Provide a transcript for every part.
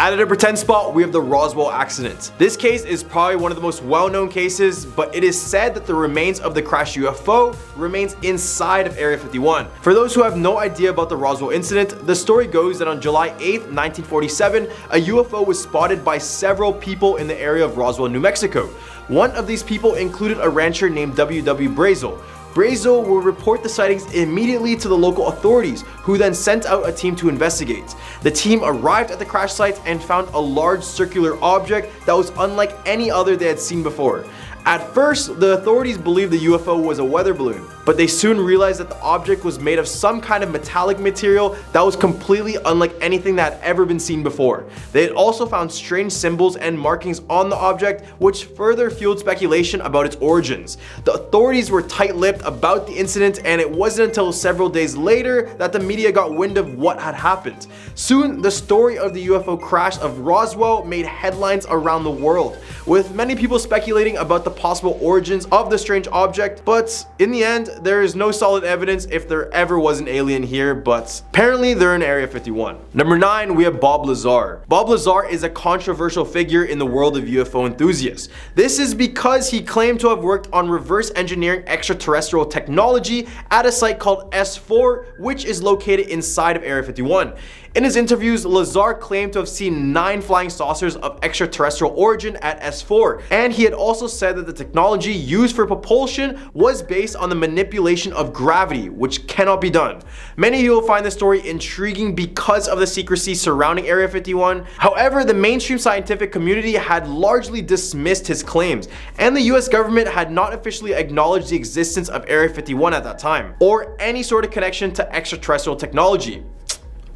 At the number 10 spot, we have the Roswell accident. This case is probably one of the most well-known cases, but it is said that the remains of the crashed UFO remains inside of Area 51. For those who have no idea about the Roswell incident, the story goes that on July 8th, 1947, a UFO was spotted by several people in the area of Roswell, New Mexico. One of these people included a rancher named W.W. Brazel. Brazel will report the sightings immediately to the local authorities, who then sent out a team to investigate. The team arrived at the crash site and found a large circular object that was unlike any other they had seen before. At first, the authorities believed the UFO was a weather balloon, but they soon realized that the object was made of some kind of metallic material that was completely unlike anything that had ever been seen before. They had also found strange symbols and markings on the object, which further fueled speculation about its origins. The authorities were tight-lipped about the incident, and it wasn't until several days later that the media got wind of what had happened. Soon, the story of the UFO crash of Roswell made headlines around the world, with many people speculating about the possible origins of the strange object, but in the end, there is no solid evidence if there ever was an alien here, but apparently they're in Area 51. Number 9, we have Bob Lazar. Bob Lazar is a controversial figure in the world of UFO enthusiasts. This is because he claimed to have worked on reverse engineering extraterrestrial technology at a site called S4, which is located inside of Area 51. In his interviews, Lazar claimed to have seen 9 flying saucers of extraterrestrial origin at S4, and he had also said that the technology used for propulsion was based on the manipulation of gravity, which cannot be done. Many people find this story intriguing because of the secrecy surrounding Area 51. However, the mainstream scientific community had largely dismissed his claims, and the US government had not officially acknowledged the existence of Area 51 at that time, or any sort of connection to extraterrestrial technology.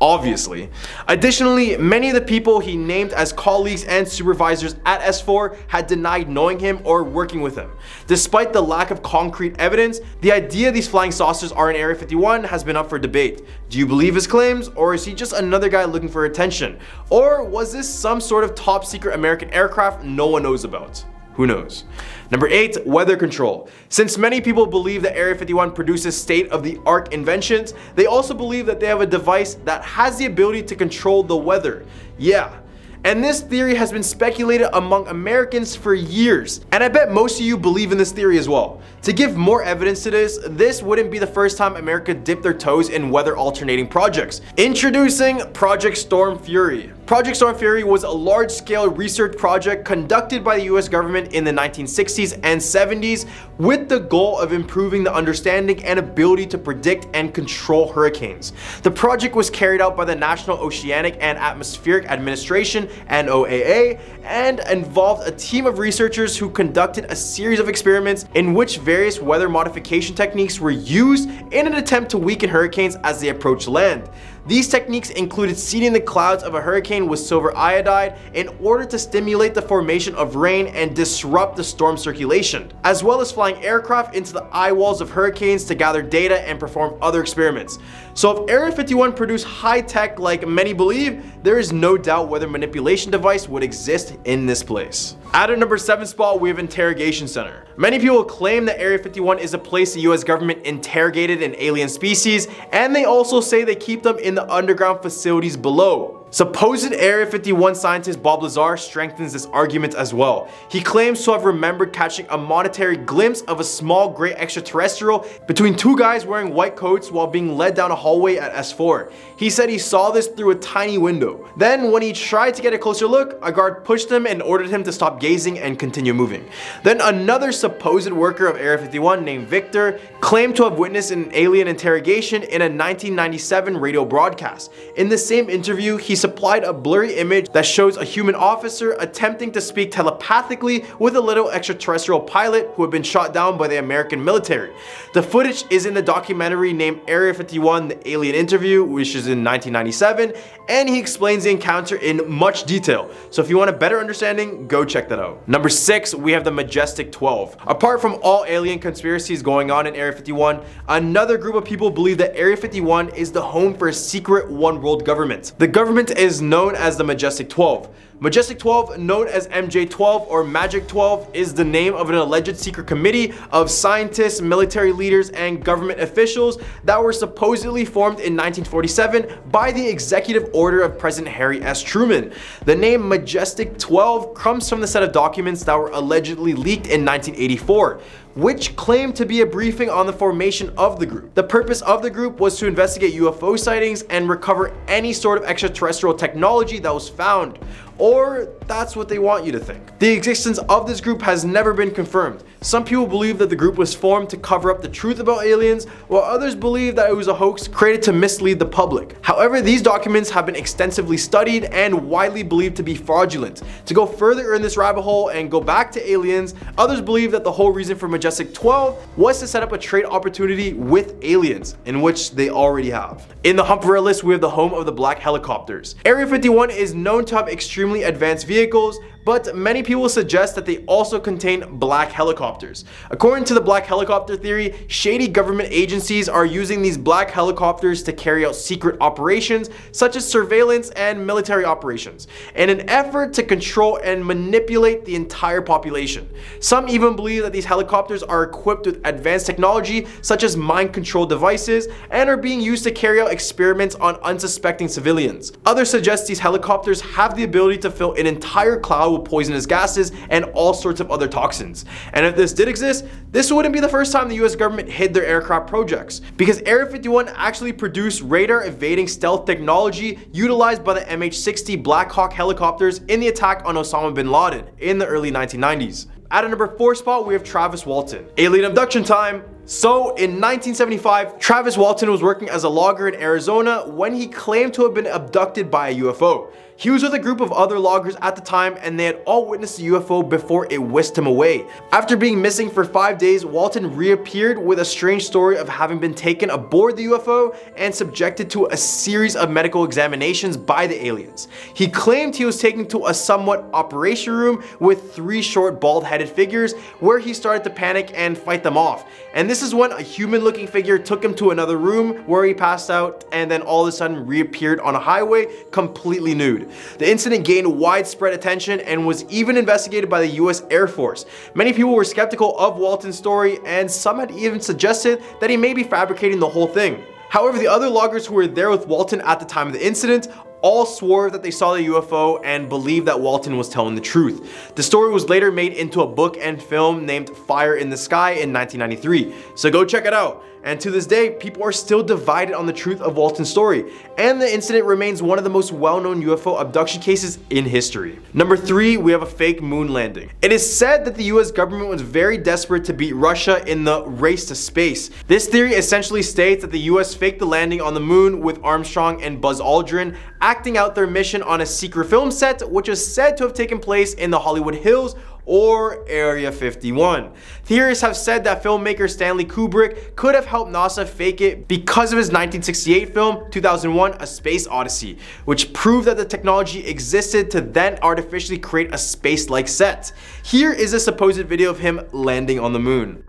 Obviously. Additionally, many of the people he named as colleagues and supervisors at S4 had denied knowing him or working with him. Despite the lack of concrete evidence, the idea these flying saucers are in Area 51 has been up for debate. Do you believe his claims, or is he just another guy looking for attention? Or was this some sort of top secret American aircraft no one knows about? Who knows? Number 8, weather control. Since many people believe that Area 51 produces state-of-the-art inventions, they also believe that they have a device that has the ability to control the weather. Yeah. And this theory has been speculated among Americans for years, and I bet most of you believe in this theory as well. To give more evidence to this wouldn't be the first time America dipped their toes in weather alternating projects. Introducing Project Storm Fury. Project Storm Fury was a large-scale research project conducted by the US government in the 1960s and 70s with the goal of improving the understanding and ability to predict and control hurricanes. The project was carried out by the National Oceanic and Atmospheric Administration, NOAA, and involved a team of researchers who conducted a series of experiments in which various weather modification techniques were used in an attempt to weaken hurricanes as they approached land. These techniques included seeding the clouds of a hurricane with silver iodide in order to stimulate the formation of rain and disrupt the storm circulation, as well as flying aircraft into the eye walls of hurricanes to gather data and perform other experiments. So if Area 51 produced high tech like many believe, there is no doubt weather manipulation device would exist in this place. At our number 7 spot, we have Interrogation Center. Many people claim that Area 51 is a place the US government interrogated an alien species, and they also say they keep them in the underground facilities below. Supposed Area 51 scientist Bob Lazar strengthens this argument as well. He claims to have remembered catching a monetary glimpse of a small gray extraterrestrial between 2 guys wearing white coats while being led down a hallway at S4. He said he saw this through a tiny window. Then when he tried to get a closer look, a guard pushed him and ordered him to stop gazing and continue moving. Then another supposed worker of Area 51 named Victor claimed to have witnessed an alien interrogation in a 1997 radio broadcast. In the same interview, he supplied a blurry image that shows a human officer attempting to speak telepathically with a little extraterrestrial pilot who had been shot down by the American military. The footage is in the documentary named Area 51: The Alien Interview, which is in 1997, and he explains the encounter in much detail. So if you want a better understanding, go check that out. Number 6, we have the Majestic 12. Apart from all alien conspiracies going on in Area 51, another group of people believe that Area 51 is the home for a secret one world government. The government is known as the Majestic 12. Majestic 12, known as MJ-12 or Magic 12, is the name of an alleged secret committee of scientists, military leaders, and government officials that were supposedly formed in 1947 by the executive order of President Harry S. Truman. The name Majestic 12 comes from the set of documents that were allegedly leaked in 1984, which claimed to be a briefing on the formation of the group. The purpose of the group was to investigate UFO sightings and recover any sort of extraterrestrial technology that was found. Or that's what they want you to think. The existence of this group has never been confirmed. Some people believe that the group was formed to cover up the truth about aliens, while others believe that it was a hoax created to mislead the public. However, these documents have been extensively studied and widely believed to be fraudulent. To go further in this rabbit hole and go back to aliens, others believe that the whole reason for Majestic 12 was to set up a trade opportunity with aliens, in which they already have. In the Humphreys list, we have the home of the black helicopters. Area 51 is known to have extremely advanced vehicles, but many people suggest that they also contain black helicopters. According to the black helicopter theory, shady government agencies are using these black helicopters to carry out secret operations such as surveillance and military operations in an effort to control and manipulate the entire population. Some even believe that these helicopters are equipped with advanced technology such as mind control devices and are being used to carry out experiments on unsuspecting civilians. Others suggest these helicopters have the ability to fill an entire cloud with poisonous gases and all sorts of other toxins. And if this did exist, this wouldn't be the first time the US government hid their aircraft projects, because Area 51 actually produced radar evading stealth technology utilized by the MH-60 Black Hawk helicopters in the attack on Osama bin Laden in the early 1990s. At a number 4 spot, we have Travis Walton. Alien abduction time. So in 1975, Travis Walton was working as a logger in Arizona when he claimed to have been abducted by a UFO. He was with a group of other loggers at the time, and they had all witnessed the UFO before it whisked him away. After being missing for 5 days, Walton reappeared with a strange story of having been taken aboard the UFO and subjected to a series of medical examinations by the aliens. He claimed he was taken to a somewhat operation room with 3 short bald-headed figures where he started to panic and fight them off. And this is when a human-looking figure took him to another room where he passed out and then all of a sudden reappeared on a highway completely nude. The incident gained widespread attention and was even investigated by the US Air Force. Many people were skeptical of Walton's story, and some had even suggested that he may be fabricating the whole thing. However, the other loggers who were there with Walton at the time of the incident all swore that they saw the UFO and believed that Walton was telling the truth. The story was later made into a book and film named Fire in the Sky in 1993, so go check it out. And to this day, people are still divided on the truth of Walton's story, and the incident remains one of the most well-known UFO abduction cases in history. Number 3, we have a fake moon landing. It is said that the US government was very desperate to beat Russia in the race to space. This theory essentially states that the US faked the landing on the moon with Armstrong and Buzz Aldrin acting out their mission on a secret film set, which is said to have taken place in the Hollywood Hills or Area 51. Theorists have said that filmmaker Stanley Kubrick could have helped NASA fake it because of his 1968 film 2001: A Space Odyssey, which proved that the technology existed to then artificially create a space-like set. Here is a supposed video of him landing on the moon.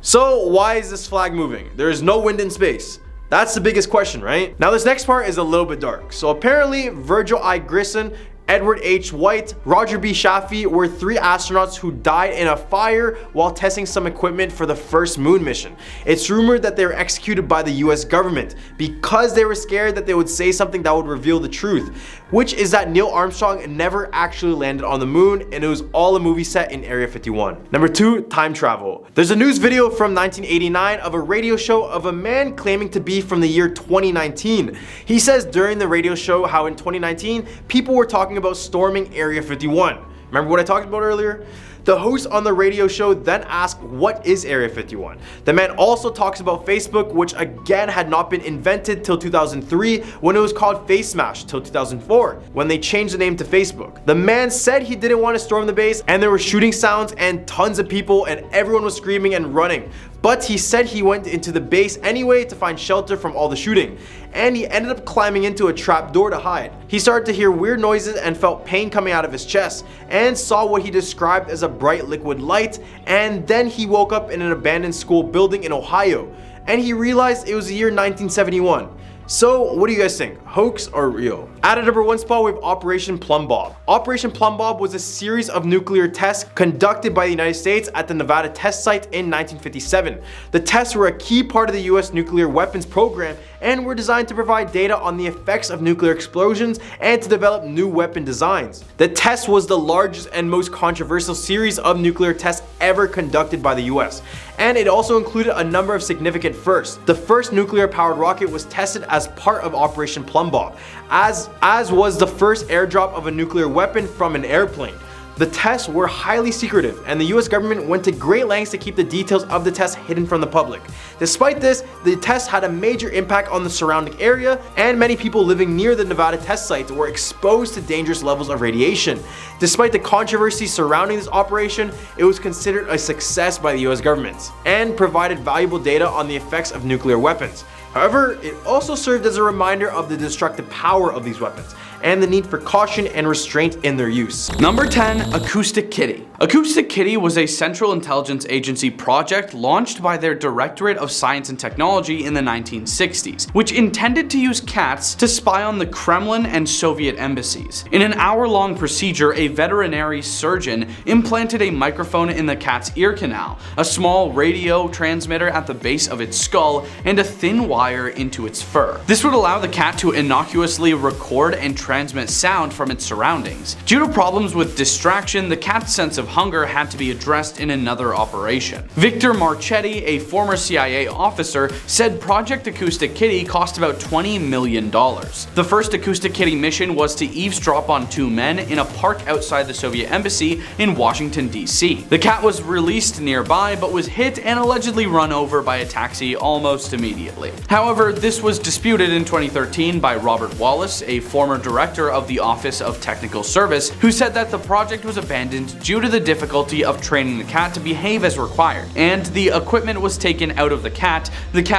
So why is this flag moving? There is no wind in space. That's the biggest question, right? Now this next part is a little bit dark. So apparently Virgil I. Grissom, Edward H. White, Roger B. Chaffee were 3 astronauts who died in a fire while testing some equipment for the first moon mission. It's rumored that they were executed by the US government because they were scared that they would say something that would reveal the truth, which is that Neil Armstrong never actually landed on the moon and it was all a movie set in Area 51. Number 2, time travel. There's a news video from 1989 of a radio show of a man claiming to be from the year 2019. He says during the radio show how in 2019 people were talking about storming Area 51. Remember what I talked about earlier? The host on the radio show then asked, what is Area 51? The man also talks about Facebook, which again had not been invented till 2003 when it was called Face Smash till 2004 when they changed the name to Facebook. The man said he didn't want to storm the base and there were shooting sounds and tons of people and everyone was screaming and running. but he said he went into the base anyway to find shelter from all the shooting, and he ended up climbing into a trap door to hide. He started to hear weird noises and felt pain coming out of his chest, and saw what he described as a bright liquid light, and then he woke up in an abandoned school building in Ohio, and he realized it was the year 1971. So what do you guys think? Hoax or real? At a number 1 spot, we have Operation Plum Bob. Operation Plum Bob was a series of nuclear tests conducted by the United States at the Nevada test site in 1957. The tests were a key part of the US nuclear weapons program and were designed to provide data on the effects of nuclear explosions and to develop new weapon designs. The test was the largest and most controversial series of nuclear tests ever conducted by the US, and it also included a number of significant firsts. The first nuclear-powered rocket was tested as part of Operation Plum Bob, as was the first airdrop of a nuclear weapon from an airplane. The tests were highly secretive, and the US government went to great lengths to keep the details of the tests hidden from the public. Despite this, the tests had a major impact on the surrounding area, and many people living near the Nevada test sites were exposed to dangerous levels of radiation. Despite the controversy surrounding this operation, it was considered a success by the US government, and provided valuable data on the effects of nuclear weapons. However, it also served as a reminder of the destructive power of these weapons, and the need for caution and restraint in their use. Number 10. Acoustic Kitty. Acoustic Kitty was a Central Intelligence Agency project launched by their Directorate of Science and Technology in the 1960s, which intended to use cats to spy on the Kremlin and Soviet embassies. In an hour-long procedure, a veterinary surgeon implanted a microphone in the cat's ear canal, a small radio transmitter at the base of its skull, and a thin wire into its fur. This would allow the cat to innocuously record and transmit sound from its surroundings. Due to problems with distraction, the cat's sense of hunger had to be addressed in another operation. Victor Marchetti, a former CIA officer, said Project Acoustic Kitty cost about $20 million. The first Acoustic Kitty mission was to eavesdrop on 2 men in a park outside the Soviet embassy in Washington, D.C. The cat was released nearby, but was hit and allegedly run over by a taxi almost immediately. However, this was disputed in 2013 by Robert Wallace, a former director of the Office of Technical Service, who said that the project was abandoned due to the difficulty of training the cat to behave as required, and the equipment was taken out of the cat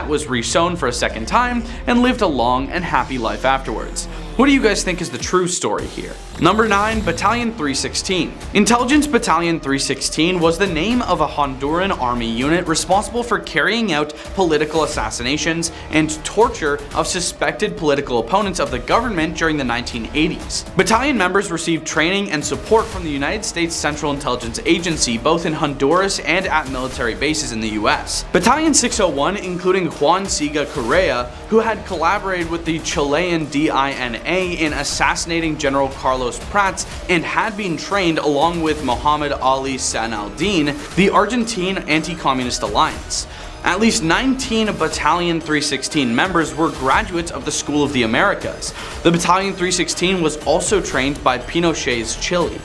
was resewn for a second time, and lived a long and happy life afterwards. What do you guys think is the true story here? Number 9. Battalion 316. Intelligence Battalion 316 was the name of a Honduran army unit responsible for carrying out political assassinations and torture of suspected political opponents of the government during the 1980s. Battalion members received training and support from the United States Central Intelligence Agency both in Honduras and at military bases in the US. Battalion 601, including Juan Siga Correa, who had collaborated with the Chilean DINA in assassinating General Carlos Prats and had been trained along with Muhammad Ali San al-Din, the Argentine Anti-Communist Alliance. At least 19 Battalion 316 members were graduates of the School of the Americas. The Battalion 316 was also trained by Pinochet's Chile.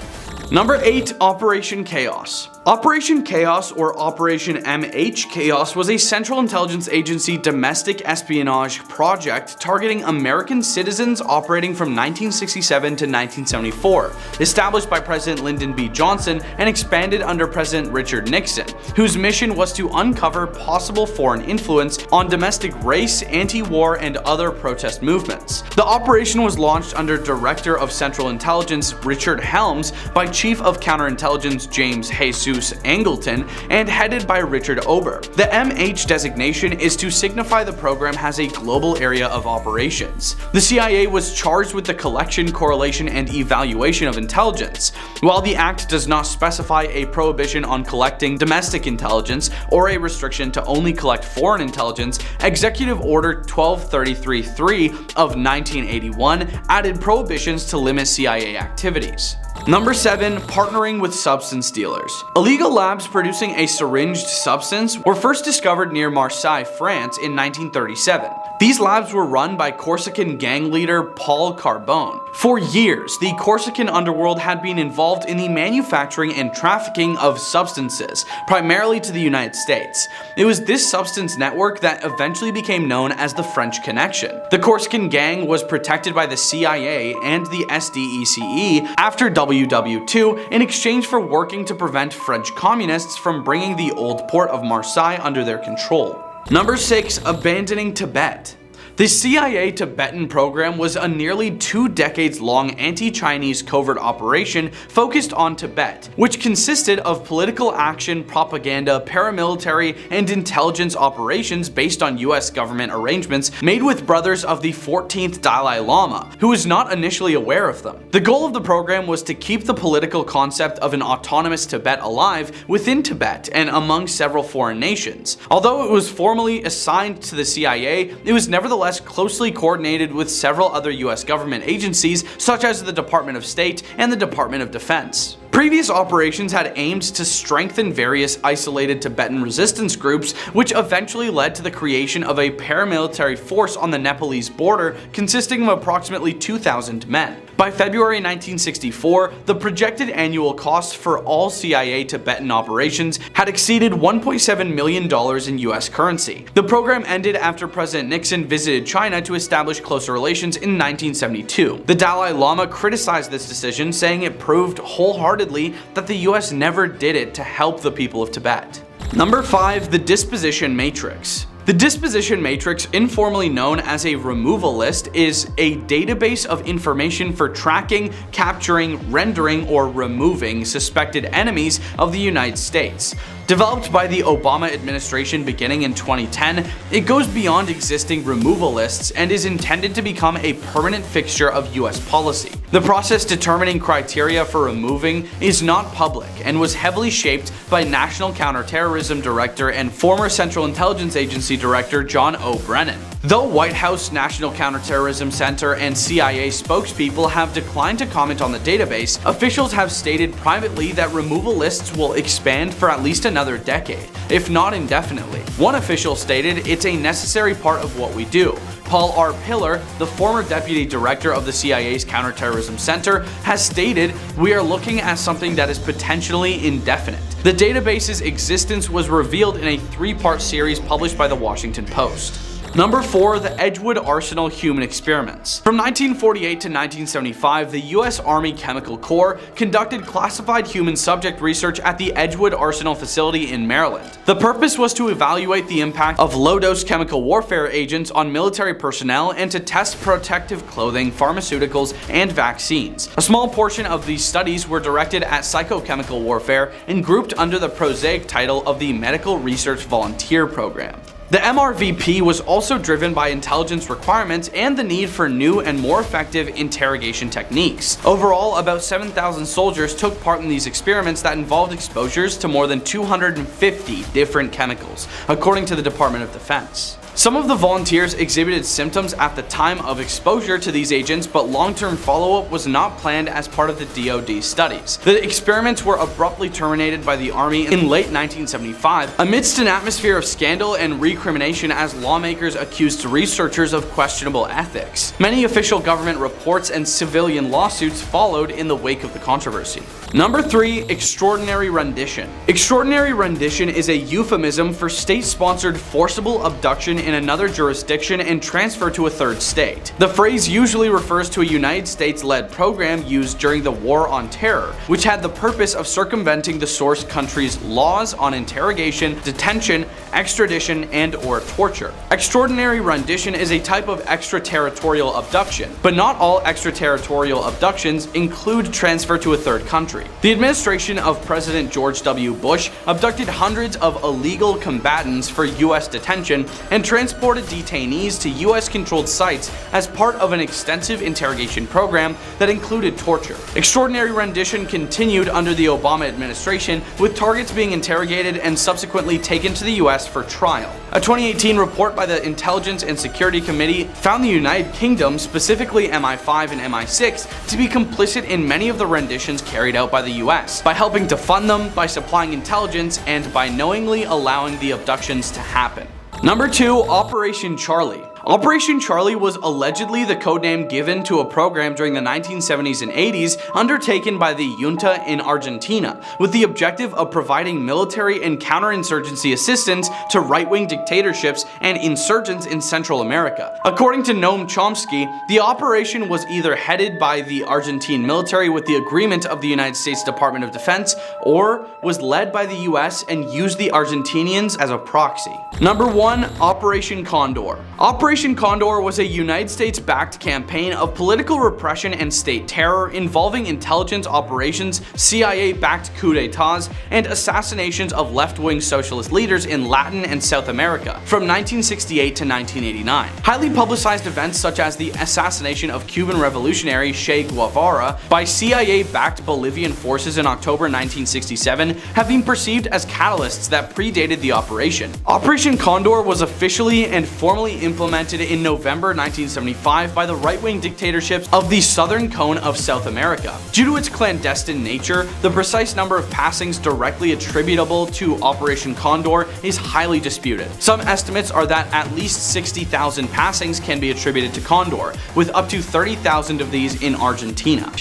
Number 8. Operation Chaos. Operation Chaos, or Operation MH Chaos, was a Central Intelligence Agency domestic espionage project targeting American citizens operating from 1967 to 1974, established by President Lyndon B. Johnson and expanded under President Richard Nixon, whose mission was to uncover possible foreign influence on domestic race, anti-war, and other protest movements. The operation was launched under Director of Central Intelligence Richard Helms by Chief of Counterintelligence James Jesus Angleton and headed by Richard Ober. The MH designation is to signify the program has a global area of operations. The CIA was charged with the collection, correlation, and evaluation of intelligence. While the act does not specify a prohibition on collecting domestic intelligence or a restriction to only collect foreign intelligence, Executive Order 1233-3 of 1981 added prohibitions to limit CIA activities. Number 7. Partnering with substance dealers. Illegal labs producing a syringed substance were first discovered near Marseille, France in 1937. These labs were run by Corsican gang leader Paul Carbone. For years, the Corsican underworld had been involved in the manufacturing and trafficking of substances, primarily to the United States. It was this substance network that eventually became known as the French Connection. The Corsican gang was protected by the CIA and the SDECE after WW2 in exchange for working to prevent French communists from bringing the old port of Marseille under their control. Number 6. Abandoning Tibet. The CIA Tibetan program was a nearly 2 decades long anti-Chinese covert operation focused on Tibet, which consisted of political action, propaganda, paramilitary, and intelligence operations based on US government arrangements made with brothers of the 14th Dalai Lama, who was not initially aware of them. The goal of the program was to keep the political concept of an autonomous Tibet alive within Tibet and among several foreign nations. Although it was formally assigned to the CIA, it was nevertheless closely coordinated with several other US government agencies such as the Department of State and the Department of Defense. Previous operations had aimed to strengthen various isolated Tibetan resistance groups, which eventually led to the creation of a paramilitary force on the Nepalese border consisting of approximately 2,000 men. By February 1964, the projected annual cost for all CIA Tibetan operations had exceeded $1.7 million in US currency. The program ended after President Nixon visited China to establish closer relations in 1972. The Dalai Lama criticized this decision, saying it proved wholeheartedly that the US never did it to help the people of Tibet. Number 5. The Disposition Matrix. The disposition matrix, informally known as a removal list, is a database of information for tracking, capturing, rendering, or removing suspected enemies of the United States. Developed by the Obama administration beginning in 2010, it goes beyond existing removal lists and is intended to become a permanent fixture of US policy. The process determining criteria for removing is not public and was heavily shaped by National Counterterrorism Director and former Central Intelligence Agency Director John O. Brennan. Though White House, National Counterterrorism Center, and CIA spokespeople have declined to comment on the database, officials have stated privately that removal lists will expand for at least another decade, if not indefinitely. One official stated, "It's a necessary part of what we do." Paul R. Pillar, the former deputy director of the CIA's Counterterrorism Center, has stated, "We are looking at something that is potentially indefinite." The database's existence was revealed in a 3-part series published by the Washington Post. Number 4. The Edgewood Arsenal Human Experiments. From 1948 to 1975, the U.S. Army Chemical Corps conducted classified human subject research at the Edgewood Arsenal facility in Maryland. The purpose was to evaluate the impact of low-dose chemical warfare agents on military personnel and to test protective clothing, pharmaceuticals, and vaccines. A small portion of these studies were directed at psychochemical warfare and grouped under the prosaic title of the Medical Research Volunteer Program. The MRVP was also driven by intelligence requirements and the need for new and more effective interrogation techniques. Overall, about 7,000 soldiers took part in these experiments that involved exposures to more than 250 different chemicals, according to the Department of Defense. Some of the volunteers exhibited symptoms at the time of exposure to these agents, but long-term follow-up was not planned as part of the DoD studies. The experiments were abruptly terminated by the Army in late 1975 amidst an atmosphere of scandal and recrimination as lawmakers accused researchers of questionable ethics. Many official government reports and civilian lawsuits followed in the wake of the controversy. Number 3. Extraordinary rendition. Extraordinary rendition is a euphemism for state-sponsored forcible abduction in another jurisdiction and transfer to a third state. The phrase usually refers to a United States-led program used during the War on Terror, which had the purpose of circumventing the source country's laws on interrogation, detention, extradition, and/or torture. Extraordinary rendition is a type of extraterritorial abduction, but not all extraterritorial abductions include transfer to a third country. The administration of President George W. Bush abducted hundreds of illegal combatants for U.S. detention and transported detainees to US-controlled sites as part of an extensive interrogation program that included torture. Extraordinary rendition continued under the Obama administration, with targets being interrogated and subsequently taken to the US for trial. A 2018 report by the Intelligence and Security Committee found the United Kingdom, specifically MI5 and MI6, to be complicit in many of the renditions carried out by the US, by helping to fund them, by supplying intelligence, and by knowingly allowing the abductions to happen. Number 2. Operation Charlie. Operation Charlie was allegedly the codename given to a program during the 1970s and 80s undertaken by the junta in Argentina, with the objective of providing military and counterinsurgency assistance to right-wing dictatorships and insurgents in Central America. According to Noam Chomsky, the operation was either headed by the Argentine military with the agreement of the United States Department of Defense, or was led by the US and used the Argentinians as a proxy. Number 1. Operation Condor. Operation Condor was a United States-backed campaign of political repression and state terror involving intelligence operations, CIA-backed coups d'etats, and assassinations of left-wing socialist leaders in Latin and South America from 1968 to 1989. Highly publicized events such as the assassination of Cuban revolutionary Che Guevara by CIA-backed Bolivian forces in October 1967 have been perceived as catalysts that predated the operation. Operation Condor was officially and formally implemented in November 1975 by the right-wing dictatorships of the southern cone of South America. Due to its clandestine nature, the precise number of passings directly attributable to Operation Condor is highly disputed. Some estimates are that at least 60,000 passings can be attributed to Condor, with up to 30,000 of these in Argentina.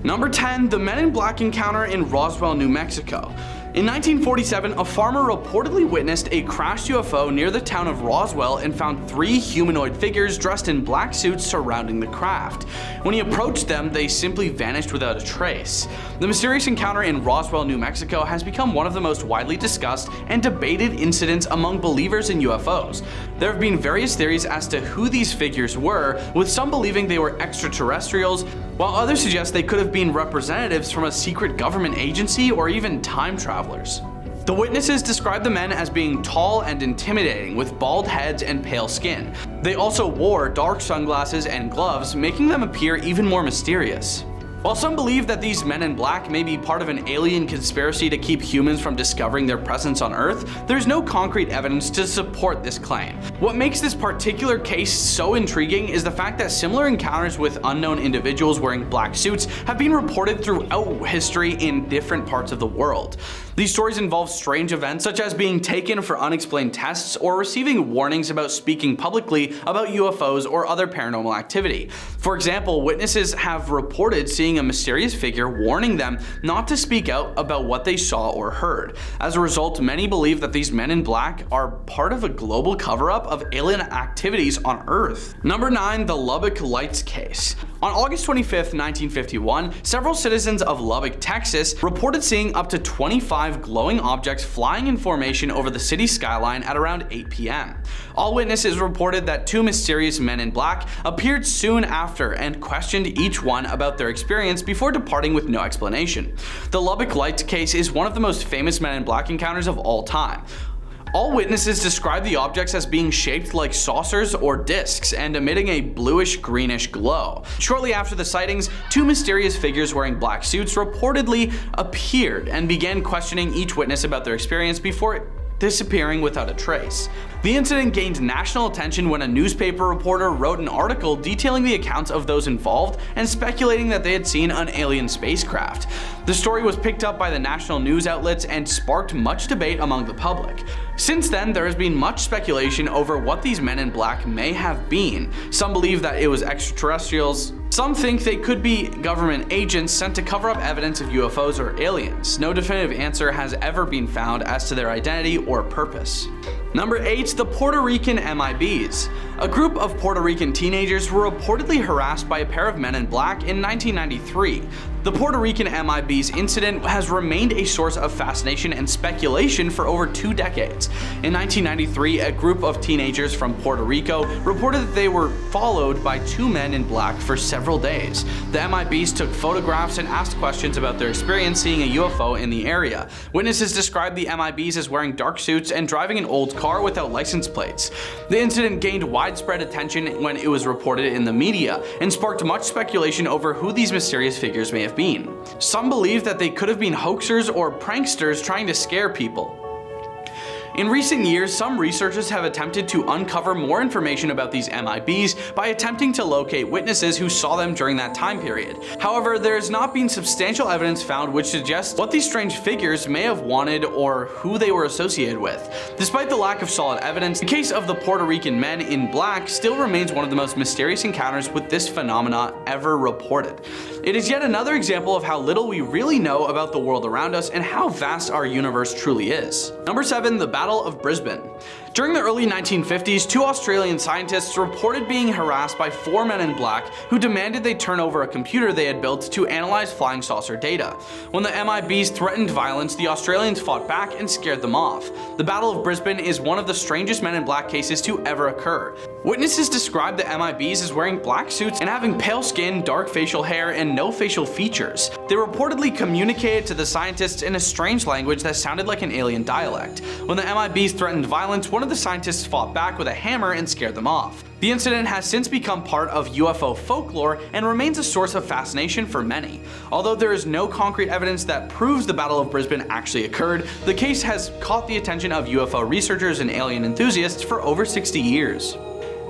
Number 10. The Men in Black encounter in Roswell, New Mexico. In 1947, a farmer reportedly witnessed a crashed UFO near the town of Roswell and found 3 humanoid figures dressed in black suits surrounding the craft. When he approached them, they simply vanished without a trace. The mysterious encounter in Roswell, New Mexico has become one of the most widely discussed and debated incidents among believers in UFOs. There have been various theories as to who these figures were, with some believing they were extraterrestrials, while others suggest they could have been representatives from a secret government agency or even time travelers. The witnesses described the men as being tall and intimidating, with bald heads and pale skin. They also wore dark sunglasses and gloves, making them appear even more mysterious. While some believe that these men in black may be part of an alien conspiracy to keep humans from discovering their presence on Earth, there's no concrete evidence to support this claim. What makes this particular case so intriguing is the fact that similar encounters with unknown individuals wearing black suits have been reported throughout history in different parts of the world. These stories involve strange events such as being taken for unexplained tests or receiving warnings about speaking publicly about UFOs or other paranormal activity. For example, witnesses have reported seeing a mysterious figure warning them not to speak out about what they saw or heard. As a result, many believe that these men in black are part of a global cover-up of alien activities on Earth. Number 9. The Lubbock Lights Case. On August 25, 1951, several citizens of Lubbock, Texas reported seeing up to 25 glowing objects flying in formation over the city skyline at around 8 p.m. All witnesses reported that 2 mysterious men in black appeared soon after and questioned each one about their experience before departing with no explanation. The Lubbock Lights case is one of the most famous Men in Black encounters of all time. All witnesses described the objects as being shaped like saucers or discs and emitting a bluish-greenish glow. Shortly after the sightings, 2 mysterious figures wearing black suits reportedly appeared and began questioning each witness about their experience before disappearing without a trace. The incident gained national attention when a newspaper reporter wrote an article detailing the accounts of those involved and speculating that they had seen an alien spacecraft. The story was picked up by the national news outlets and sparked much debate among the public. Since then, there has been much speculation over what these men in black may have been. Some believe that it was extraterrestrials. Some think they could be government agents sent to cover up evidence of UFOs or aliens. No definitive answer has ever been found as to their identity or purpose. Number 8. The Puerto Rican MIBs. A group of Puerto Rican teenagers were reportedly harassed by a pair of men in black in 1993. The Puerto Rican MIBs incident has remained a source of fascination and speculation for over 2 decades. In 1993, a group of teenagers from Puerto Rico reported that they were followed by 2 men in black for several days. The MIBs took photographs and asked questions about their experience seeing a UFO in the area. Witnesses described the MIBs as wearing dark suits and driving an old car without license plates. The incident gained widespread attention when it was reported in the media and sparked much speculation over who these mysterious figures may have been. Some believe that they could have been hoaxers or pranksters trying to scare people. In recent years, some researchers have attempted to uncover more information about these MIBs by attempting to locate witnesses who saw them during that time period. However, there has not been substantial evidence found which suggests what these strange figures may have wanted or who they were associated with. Despite the lack of solid evidence, the case of the Puerto Rican men in black still remains one of the most mysterious encounters with this phenomena ever reported. It is yet another example of how little we really know about the world around us and how vast our universe truly is. Number 7. The Battle of Brisbane. During the early 1950s, 2 Australian scientists reported being harassed by 4 men in black who demanded they turn over a computer they had built to analyze flying saucer data. When the MIBs threatened violence, the Australians fought back and scared them off. The Battle of Brisbane is one of the strangest men in black cases to ever occur. Witnesses described the MIBs as wearing black suits and having pale skin, dark facial hair, and no facial features. They reportedly communicated to the scientists in a strange language that sounded like an alien dialect. When the MIBs threatened violence, one of the scientists fought back with a hammer and scared them off. The incident has since become part of UFO folklore and remains a source of fascination for many. Although there is no concrete evidence that proves the Battle of Brisbane actually occurred, the case has caught the attention of UFO researchers and alien enthusiasts for over 60 years.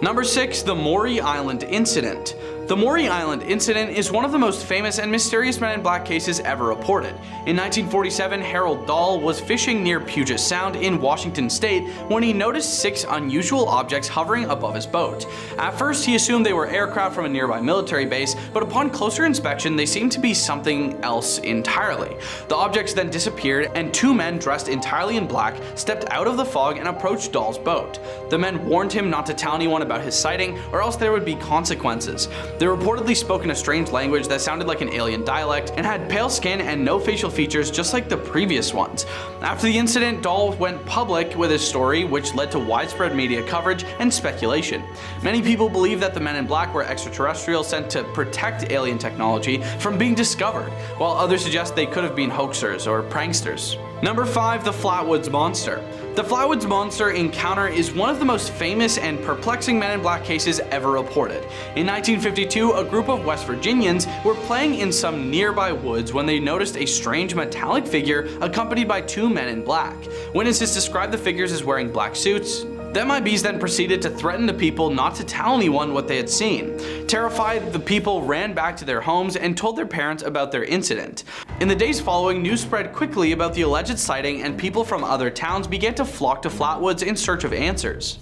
Number 6. The Maury Island Incident. The Maury Island Incident is one of the most famous and mysterious men in black cases ever reported. In 1947, Harold Dahl was fishing near Puget Sound in Washington State when he noticed 6 unusual objects hovering above his boat. At first, he assumed they were aircraft from a nearby military base, but upon closer inspection, they seemed to be something else entirely. The objects then disappeared, and 2 men dressed entirely in black stepped out of the fog and approached Dahl's boat. The men warned him not to tell anyone about his sighting, or else there would be consequences. They reportedly spoke in a strange language that sounded like an alien dialect and had pale skin and no facial features just like the previous ones. After the incident, Dahl went public with his story, which led to widespread media coverage and speculation. Many people believe that the men in black were extraterrestrials sent to protect alien technology from being discovered, while others suggest they could have been hoaxers or pranksters. Number 5. The Flatwoods Monster. The Flatwoods Monster encounter is one of the most famous and perplexing men in black cases ever reported. In 1952, a group of West Virginians were playing in some nearby woods when they noticed a strange metallic figure accompanied by 2 men in black. Witnesses described the figures as wearing black suits. The MIBs then proceeded to threaten the people not to tell anyone what they had seen. Terrified, the people ran back to their homes and told their parents about their incident. In the days following, news spread quickly about the alleged sighting, and people from other towns began to flock to Flatwoods in search of answers.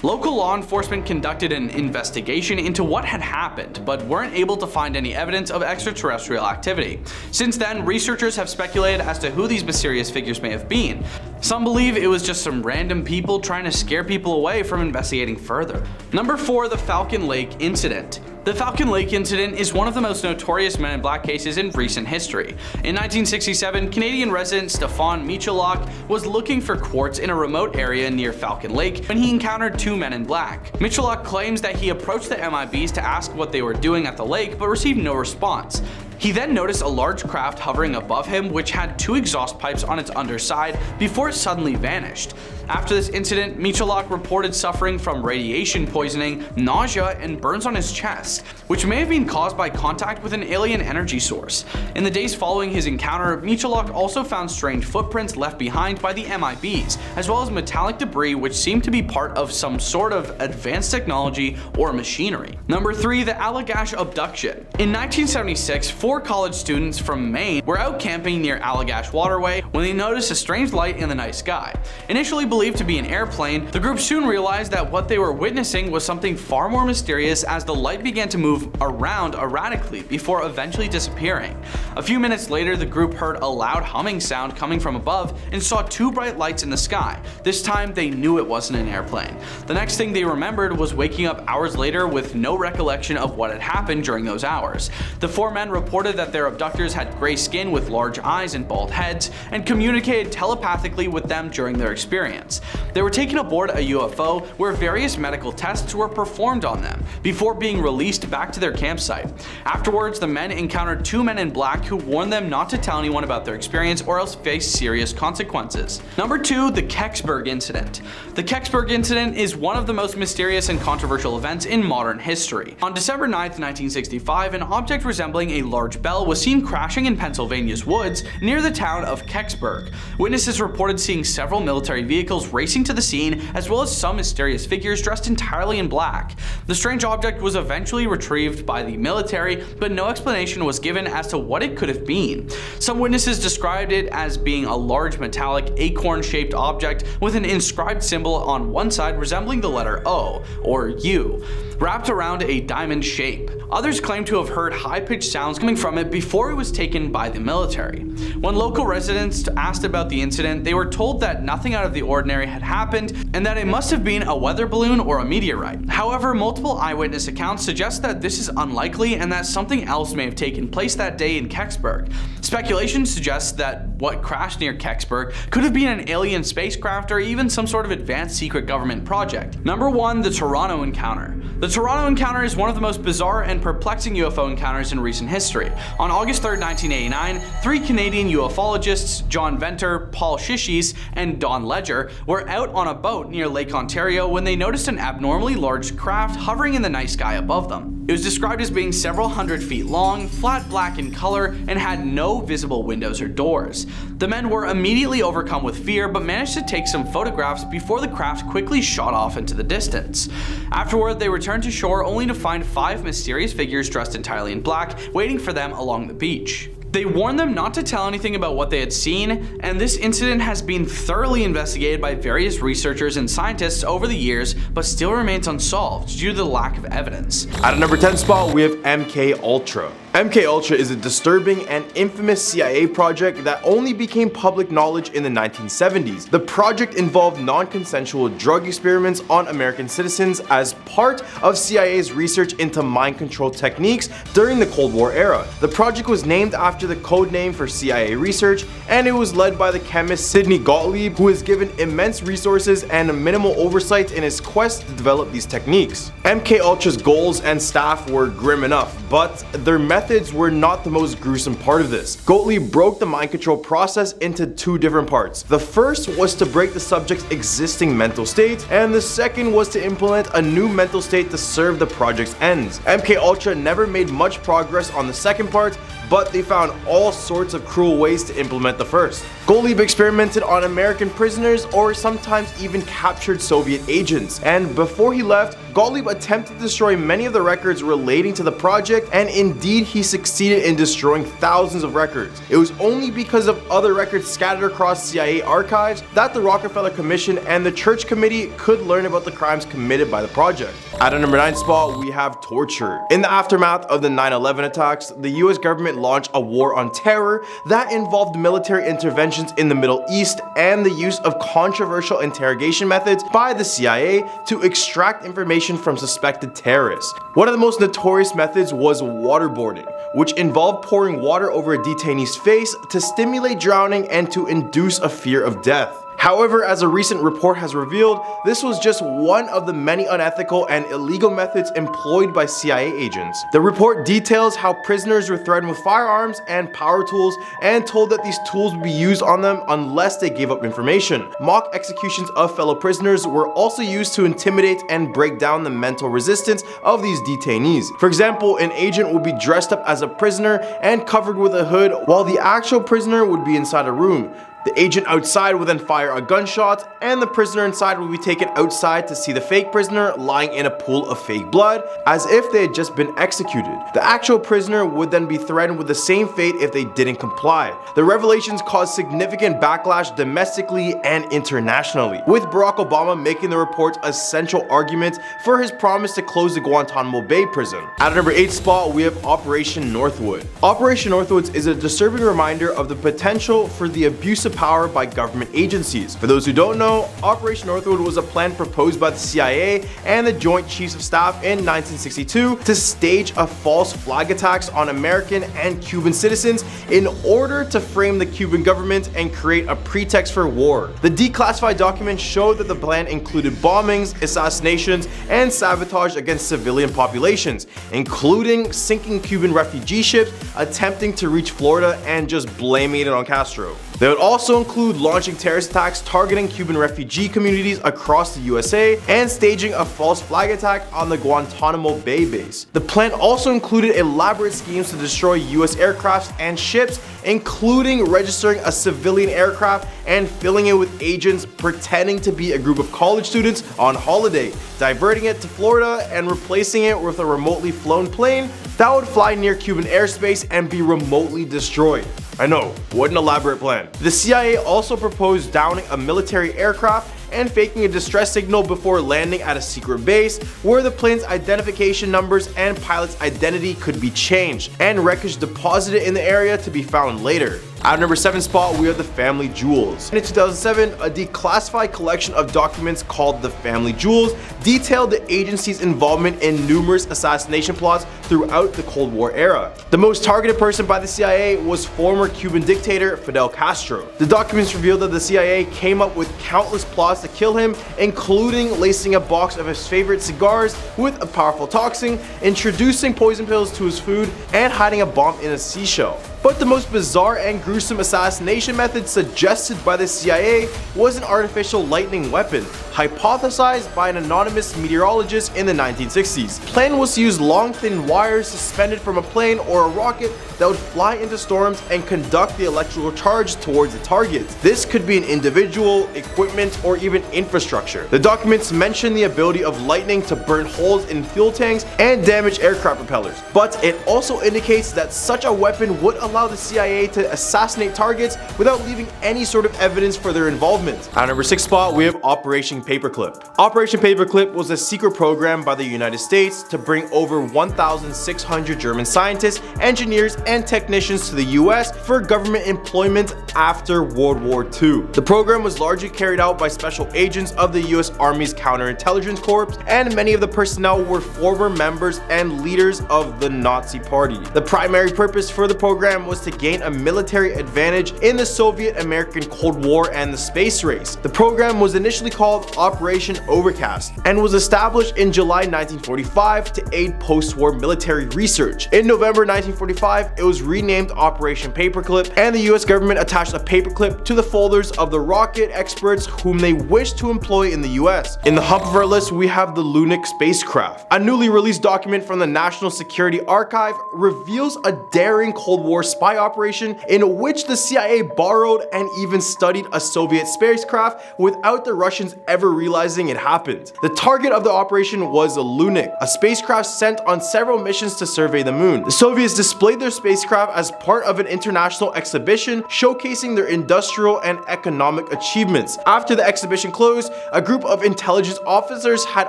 Local law enforcement conducted an investigation into what had happened, but weren't able to find any evidence of extraterrestrial activity. Since then, researchers have speculated as to who these mysterious figures may have been. Some believe it was just some random people trying to scare people away from investigating further. Number 4. The Falcon Lake Incident. The Falcon Lake Incident is one of the most notorious men in black cases in recent history. In 1967, Canadian resident Stefan Michalak was looking for quartz in a remote area near Falcon Lake when he encountered 2 men in black. Michalak claims that he approached the MIBs to ask what they were doing at the lake but received no response. He then noticed a large craft hovering above him which had 2 exhaust pipes on its underside before it suddenly vanished. After this incident, Michalak reported suffering from radiation poisoning, nausea, and burns on his chest, which may have been caused by contact with an alien energy source. In the days following his encounter, Michalak also found strange footprints left behind by the MIBs, as well as metallic debris which seemed to be part of some sort of advanced technology or machinery. Number 3. The Allagash Abduction. In 1976, 4 college students from Maine were out camping near Allagash Waterway when they noticed a strange light in the night sky. Initially believed to be an airplane, the group soon realized that what they were witnessing was something far more mysterious as the light began to move around erratically before eventually disappearing. A few minutes later, the group heard a loud humming sound coming from above and saw 2 bright lights in the sky. This time they knew it wasn't an airplane. The next thing they remembered was waking up hours later with no recollection of what had happened during those hours. The 4 men reported that their abductors had gray skin with large eyes and bald heads and communicated telepathically with them during their experience. They were taken aboard a UFO where various medical tests were performed on them before being released back to their campsite. Afterwards, the men encountered 2 men in black who warned them not to tell anyone about their experience or else face serious consequences. Number 2. The Kecksburg Incident. The Kecksburg Incident is one of the most mysterious and controversial events in modern history. On December 9, 1965, an object resembling a large large bell was seen crashing in Pennsylvania's woods near the town of Kecksburg. Witnesses reported seeing several military vehicles racing to the scene, as well as some mysterious figures dressed entirely in black. The strange object was eventually retrieved by the military, but no explanation was given as to what it could have been. Some witnesses described it as being a large metallic acorn-shaped object with an inscribed symbol on one side resembling the letter O, or U, wrapped around a diamond shape. Others claim to have heard high-pitched sounds coming from it before it was taken by the military. When local residents asked about the incident, they were told that nothing out of the ordinary had happened and that it must have been a weather balloon or a meteorite. However, multiple eyewitness accounts suggest that this is unlikely and that something else may have taken place that day in Kecksburg. Speculation suggests that what crashed near Kecksburg could have been an alien spacecraft or even some sort of advanced secret government project. Number 1. The Toronto Encounter. The Toronto Encounter is one of the most bizarre and perplexing UFO encounters in recent history. On August 3, 1989, 3 Canadian ufologists, John Venter, Paul Shishis, and Don Ledger, were out on a boat near Lake Ontario when they noticed an abnormally large craft hovering in the night sky above them. It was described as being several hundred feet long, flat black in color, and had no visible windows or doors. The men were immediately overcome with fear, but managed to take some photographs before the craft quickly shot off into the distance. Afterward, they returned to shore only to find 5 mysterious figures dressed entirely in black waiting for them along the beach. They warned them not to tell anything about what they had seen, and this incident has been thoroughly investigated by various researchers and scientists over the years, but still remains unsolved due to the lack of evidence. At a number 10 spot, we have MK Ultra. MK Ultra is a disturbing and infamous CIA project that only became public knowledge in the 1970s. The project involved non-consensual drug experiments on American citizens as part of CIA's research into mind control techniques during the Cold War era. The project was named after the code name for CIA research, and it was led by the chemist Sidney Gottlieb, who was given immense resources and minimal oversight in his quest to develop these techniques. MK Ultra's goals and staff were grim enough, but their methods were not the most gruesome part of this. Gottlieb broke the mind control process into 2 different parts. The first was to break the subject's existing mental state, and the second was to implement a new mental state to serve the project's ends. MK Ultra never made much progress on the second part, but they found all sorts of cruel ways to implement the first. Gottlieb experimented on American prisoners or sometimes even captured Soviet agents, and before he left, Gottlieb attempted to destroy many of the records relating to the project, and indeed he succeeded in destroying thousands of records. It was only because of other records scattered across CIA archives that the Rockefeller Commission and the Church Committee could learn about the crimes committed by the project. At a number 9 spot, we have torture. In the aftermath of the 9/11 attacks, the US government launched a war on terror that involved military interventions in the Middle East and the use of controversial interrogation methods by the CIA to extract information from suspected terrorists. One of the most notorious methods was waterboarding, which involved pouring water over a detainee's face to stimulate drowning and to induce a fear of death. However, as a recent report has revealed, this was just one of the many unethical and illegal methods employed by CIA agents. The report details how prisoners were threatened with firearms and power tools and told that these tools would be used on them unless they gave up information. Mock executions of fellow prisoners were also used to intimidate and break down the mental resistance of these detainees. For example, an agent would be dressed up as a prisoner and covered with a hood, while the actual prisoner would be inside a room. The agent outside would then fire a gunshot, and the prisoner inside would be taken outside to see the fake prisoner lying in a pool of fake blood, as if they had just been executed. The actual prisoner would then be threatened with the same fate if they didn't comply. The revelations caused significant backlash domestically and internationally, with Barack Obama making the report a central argument for his promise to close the Guantanamo Bay prison. At number 8 spot, we have Operation Northwood. Operation Northwood is a disturbing reminder of the potential for the abuse of power by government agencies. For those who don't know, Operation Northwood was a plan proposed by the CIA and the Joint Chiefs of Staff in 1962 to stage a false flag attacks on American and Cuban citizens in order to frame the Cuban government and create a pretext for war. The declassified documents showed that the plan included bombings, assassinations, and sabotage against civilian populations, including sinking Cuban refugee ships attempting to reach Florida and just blaming it on Castro. They would also include launching terrorist attacks targeting Cuban refugee communities across the USA and staging a false flag attack on the Guantanamo Bay base. The plan also included elaborate schemes to destroy US aircrafts and ships, including registering a civilian aircraft and filling it with agents pretending to be a group of college students on holiday, diverting it to Florida and replacing it with a remotely flown plane that would fly near Cuban airspace and be remotely destroyed. I know, what an elaborate plan. The CIA also proposed downing a military aircraft and faking a distress signal before landing at a secret base where the plane's identification numbers and pilot's identity could be changed and wreckage deposited in the area to be found later. At number 7 spot, we have the family jewels. In 2007, a declassified collection of documents called the Family Jewels detailed the agency's involvement in numerous assassination plots throughout the Cold War era. The most targeted person by the CIA was former Cuban dictator Fidel Castro. The documents revealed that the CIA came up with countless plots to kill him, including lacing a box of his favorite cigars with a powerful toxin, introducing poison pills to his food, and hiding a bomb in a seashell. But the most bizarre and gruesome assassination method suggested by the CIA was an artificial lightning weapon, hypothesized by an anonymous meteorologist in the 1960s. The plan was to use long thin wires suspended from a plane or a rocket that would fly into storms and conduct the electrical charge towards the target. This could be an individual, equipment, or even infrastructure. The documents mention the ability of lightning to burn holes in fuel tanks and damage aircraft propellers, but it also indicates that such a weapon would allow the CIA to assassinate targets without leaving any sort of evidence for their involvement. At number 6 spot, we have Operation Paperclip. Operation Paperclip was a secret program by the United States to bring over 1,600 German scientists, engineers, and technicians to the US for government employment after World War II. The program was largely carried out by special agents of the US Army's Counterintelligence Corps, and many of the personnel were former members and leaders of the Nazi Party. The primary purpose for the program was to gain a military advantage in the Soviet-American Cold War and the space race. The program was initially called Operation Overcast and was established in July 1945 to aid post-war military research. In November 1945, it was renamed Operation Paperclip, and the US government attached a paperclip to the folders of the rocket experts whom they wished to employ in the US. In the hump of our list, we have the Lunik spacecraft. A newly released document from the National Security Archive reveals a daring Cold War spy operation in which the CIA borrowed and even studied a Soviet spacecraft without the Russians ever realizing it happened. The target of the operation was a Lunik, a spacecraft sent on several missions to survey the moon. The Soviets displayed their spacecraft as part of an international exhibition showcasing their industrial and economic achievements. After the exhibition closed, a group of intelligence officers had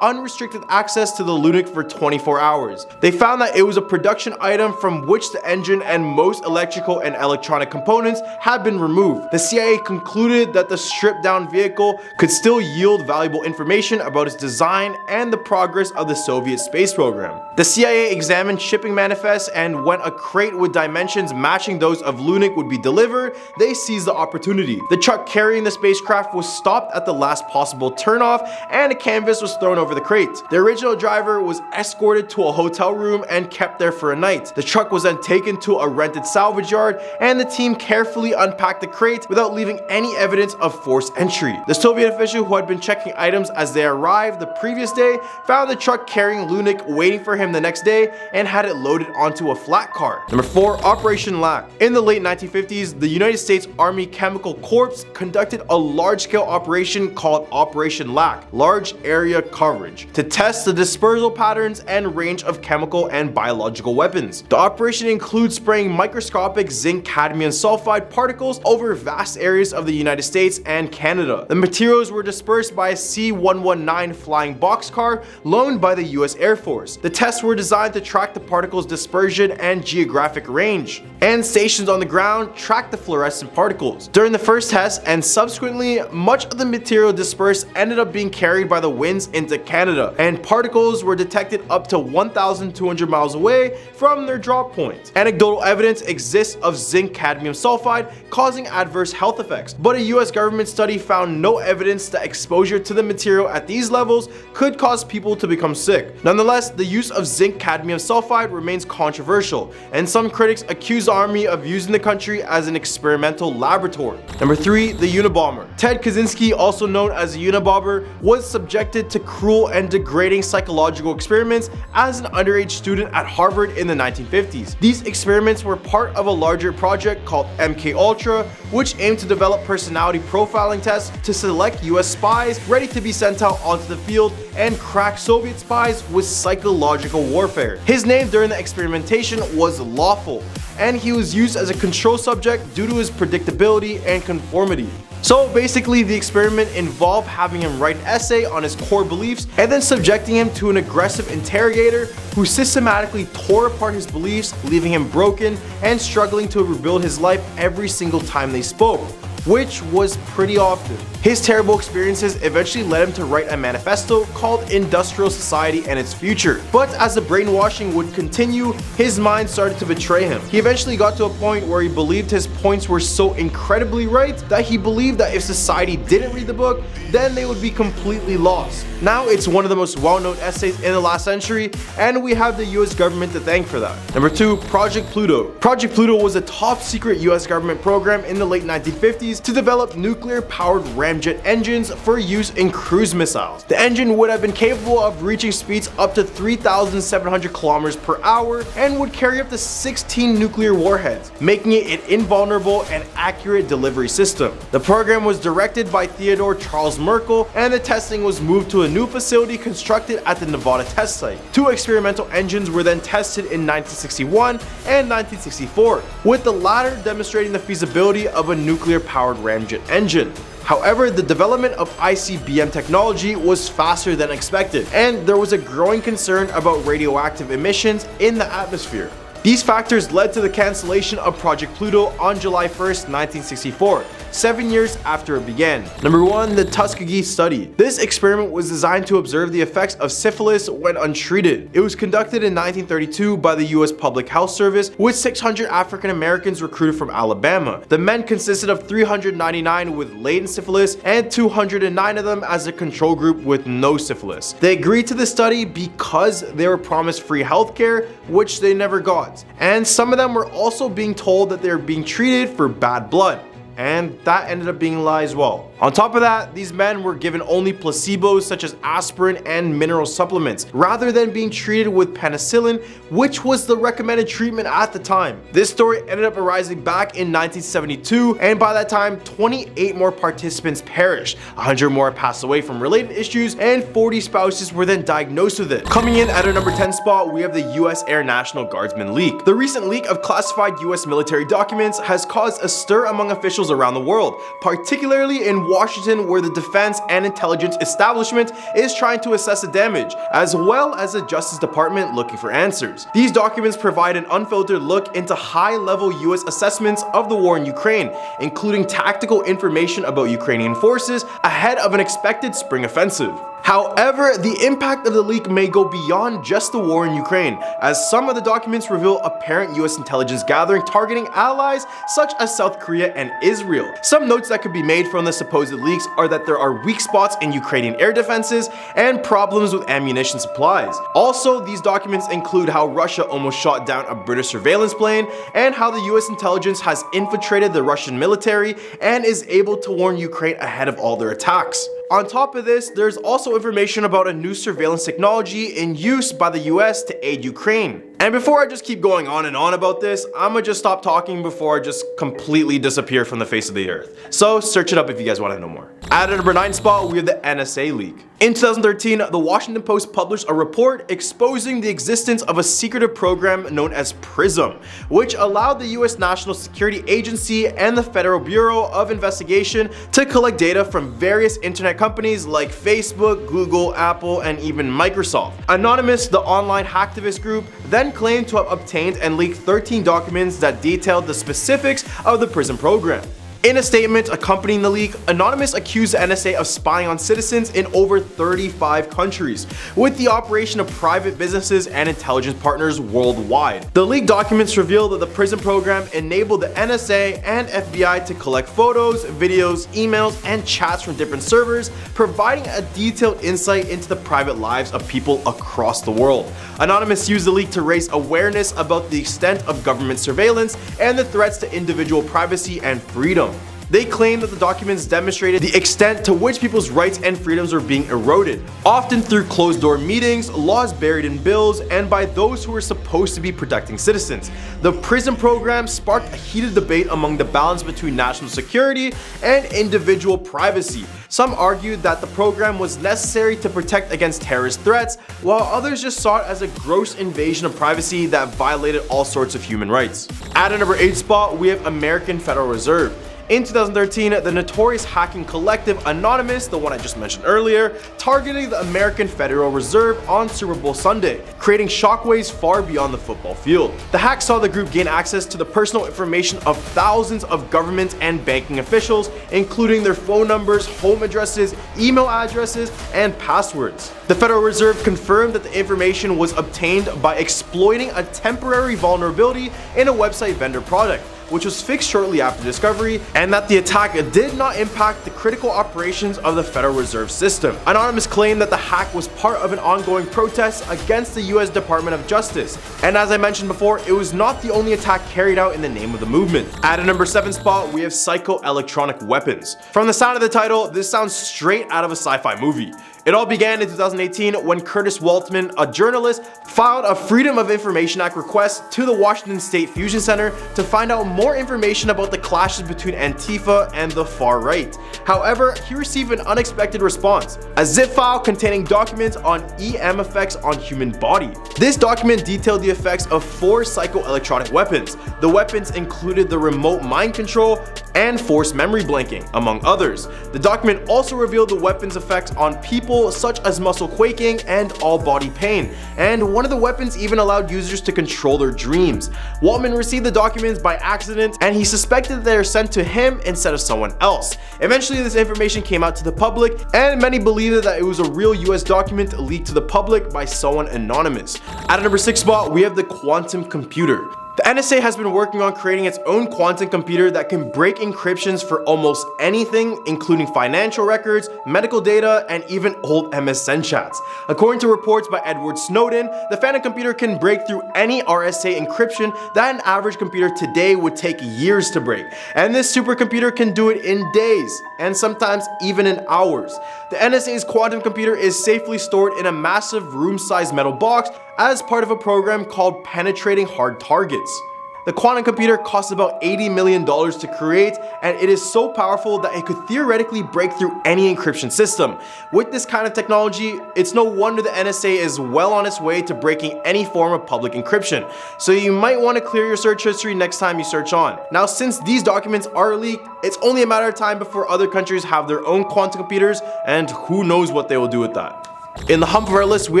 unrestricted access to the Lunik for 24 hours. They found that it was a production item from which the engine and most electrical and electronic components had been removed. The CIA concluded that the stripped down vehicle could still yield valuable information about its design and the progress of the Soviet space program. The CIA examined shipping manifests, and when a crate with dimensions matching those of Lunik would be delivered, they seized the opportunity. The truck carrying the spacecraft was stopped at the last possible turnoff, and a canvas was thrown over the crate. The original driver was escorted to a hotel room and kept there for a night. The truck was then taken to a rented salvage yard, and the team carefully unpacked the crate without leaving any evidence of forced entry. The Soviet official who had been checking items as they arrived the previous day found the truck carrying Lunik waiting for him the next day and had it loaded onto a flat car. Number 4, Operation LAC. In the late 1950s, the United States Army Chemical Corps conducted a large-scale operation called Operation LAC, Large Area Coverage, to test the dispersal patterns and range of chemical and biological weapons. The operation includes spraying microscopic zinc-cadmium sulfide particles over vast areas of the United States and Canada. The materials were dispersed by a C-119 flying boxcar loaned by the US Air Force. The tests were designed to track the particles' dispersion and geographic range, and stations on the ground tracked the fluorescent particles. During the first test and subsequently, much of the material dispersed ended up being carried by the winds into Canada, and particles were detected up to 1,200 miles away from their drop point. Anecdotal evidence exist of zinc cadmium sulfide causing adverse health effects, but a US government study found no evidence that exposure to the material at these levels could cause people to become sick. Nonetheless, the use of zinc cadmium sulfide remains controversial, and some critics accuse the Army of using the country as an experimental laboratory. Number 3. The Unabomber. Ted Kaczynski, also known as the Unabomber, was subjected to cruel and degrading psychological experiments as an underage student at Harvard in the 1950s. These experiments were part of a larger project called MKUltra, which aimed to develop personality profiling tests to select US spies ready to be sent out onto the field and crack Soviet spies with psychological warfare. His name during the experimentation was Lawful, and he was used as a control subject due to his predictability and conformity. So basically, the experiment involved having him write an essay on his core beliefs and then subjecting him to an aggressive interrogator who systematically tore apart his beliefs, leaving him broken and struggling to rebuild his life every single time they spoke, which was pretty often. His terrible experiences eventually led him to write a manifesto called Industrial Society and Its Future. But as the brainwashing would continue, his mind started to betray him. He eventually got to a point where he believed his points were so incredibly right that he believed that if society didn't read the book, then they would be completely lost. Now it's one of the most well-known essays in the last century, and we have the US government to thank for that. Number 2. Project Pluto. Project Pluto was a top secret US government program in the late 1950s to develop nuclear-powered ramjet engines for use in cruise missiles. The engine would have been capable of reaching speeds up to 3,700 kilometers per hour and would carry up to 16 nuclear warheads, making it an invulnerable and accurate delivery system. The program was directed by Theodore Charles Merkel, and the testing was moved to a new facility constructed at the Nevada test site. 2 experimental engines were then tested in 1961 and 1964, with the latter demonstrating the feasibility of a nuclear-powered ramjet engine. However, the development of ICBM technology was faster than expected, and there was a growing concern about radioactive emissions in the atmosphere. These factors led to the cancellation of Project Pluto on July 1st, 1964, 7 years after it began. Number 1. The Tuskegee Study. This experiment was designed to observe the effects of syphilis when untreated. It was conducted in 1932 by the US Public Health Service with 600 African Americans recruited from Alabama. The men consisted of 399 with latent syphilis and 209 of them as a control group with no syphilis. They agreed to the study because they were promised free healthcare, which they never got. And some of them were also being told that they were being treated for bad blood, and that ended up being a lie as well. On top of that, these men were given only placebos such as aspirin and mineral supplements, rather than being treated with penicillin, which was the recommended treatment at the time. This story ended up arising back in 1972, and by that time, 28 more participants perished, 100 more passed away from related issues, and 40 spouses were then diagnosed with it. Coming in at our number 10 spot, we have the US Air National Guardsman leak. The recent leak of classified US military documents has caused a stir among officials around the world, particularly in Washington, where the defense and intelligence establishment is trying to assess the damage, as well as the Justice Department looking for answers. These documents provide an unfiltered look into high-level US assessments of the war in Ukraine, including tactical information about Ukrainian forces ahead of an expected spring offensive. However, the impact of the leak may go beyond just the war in Ukraine, as some of the documents reveal apparent US intelligence gathering targeting allies such as South Korea and Israel. Some notes that could be made from the supposed leaks are that there are weak spots in Ukrainian air defenses and problems with ammunition supplies. Also, these documents include how Russia almost shot down a British surveillance plane, and how the US intelligence has infiltrated the Russian military and is able to warn Ukraine ahead of all their attacks. On top of this, there's also information about a new surveillance technology in use by the US to aid Ukraine. And before I just keep going on and on about this, I'ma just stop talking before I just completely disappear from the face of the earth. So search it up if you guys want to know more. At our number 9 spot, we have the NSA leak. In 2013, the Washington Post published a report exposing the existence of a secretive program known as PRISM, which allowed the US National Security Agency and the Federal Bureau of Investigation to collect data from various internet companies like Facebook, Google, Apple, and even Microsoft. Anonymous, the online hacktivist group, then claimed to have obtained and leaked 13 documents that detailed the specifics of the PRISM program. In a statement accompanying the leak, Anonymous accused the NSA of spying on citizens in over 35 countries, with the operation of private businesses and intelligence partners worldwide. The leaked documents reveal that the PRISM program enabled the NSA and FBI to collect photos, videos, emails, and chats from different servers, providing a detailed insight into the private lives of people across the world. Anonymous used the leak to raise awareness about the extent of government surveillance and the threats to individual privacy and freedom. They claimed that the documents demonstrated the extent to which people's rights and freedoms were being eroded, often through closed-door meetings, laws buried in bills, and by those who were supposed to be protecting citizens. The PRISM program sparked a heated debate among the balance between national security and individual privacy. Some argued that the program was necessary to protect against terrorist threats, while others just saw it as a gross invasion of privacy that violated all sorts of human rights. At a number 8 spot, we have American Federal Reserve. In 2013, the notorious hacking collective Anonymous, the one I just mentioned earlier, targeted the American Federal Reserve on Super Bowl Sunday, creating shockwaves far beyond the football field. The hack saw the group gain access to the personal information of thousands of government and banking officials, including their phone numbers, home addresses, email addresses, and passwords. The Federal Reserve confirmed that the information was obtained by exploiting a temporary vulnerability in a website vendor product, which was fixed shortly after discovery, and that the attack did not impact the critical operations of the Federal Reserve System. Anonymous claimed that the hack was part of an ongoing protest against the US Department of Justice, and as I mentioned before, it was not the only attack carried out in the name of the movement. At a number 7 spot, we have psychoelectronic weapons. From the sound of the title, this sounds straight out of a sci-fi movie. It all began in 2018 when Curtis Waltman, a journalist, filed a Freedom of Information Act request to the Washington State Fusion Center to find out more information about the clashes between Antifa and the far right. However, he received an unexpected response, a zip file containing documents on EM effects on human body. This document detailed the effects of 4 psychoelectronic weapons. The weapons included the remote mind control and forced memory blanking, among others. The document also revealed the weapon's effects on people such as muscle quaking and all body pain, and one of the weapons even allowed users to control their dreams. Waltman received the documents by accident, and he suspected that they were sent to him instead of someone else. Eventually, this information came out to the public, and many believed that it was a real US document leaked to the public by someone anonymous. At a number 6 spot, we have the quantum computer. The NSA has been working on creating its own quantum computer that can break encryptions for almost anything, including financial records, medical data, and even old MSN chats. According to reports by Edward Snowden, the phantom computer can break through any RSA encryption that an average computer today would take years to break. And this supercomputer can do it in days, and sometimes even in hours. The NSA's quantum computer is safely stored in a massive room-sized metal box as part of a program called Penetrating Hard Targets. The quantum computer costs about $80 million to create, and it is so powerful that it could theoretically break through any encryption system. With this kind of technology, it's no wonder the NSA is well on its way to breaking any form of public encryption, so you might want to clear your search history next time you search on. Now, since these documents are leaked, it's only a matter of time before other countries have their own quantum computers, and who knows what they will do with that. In the hump of our list, we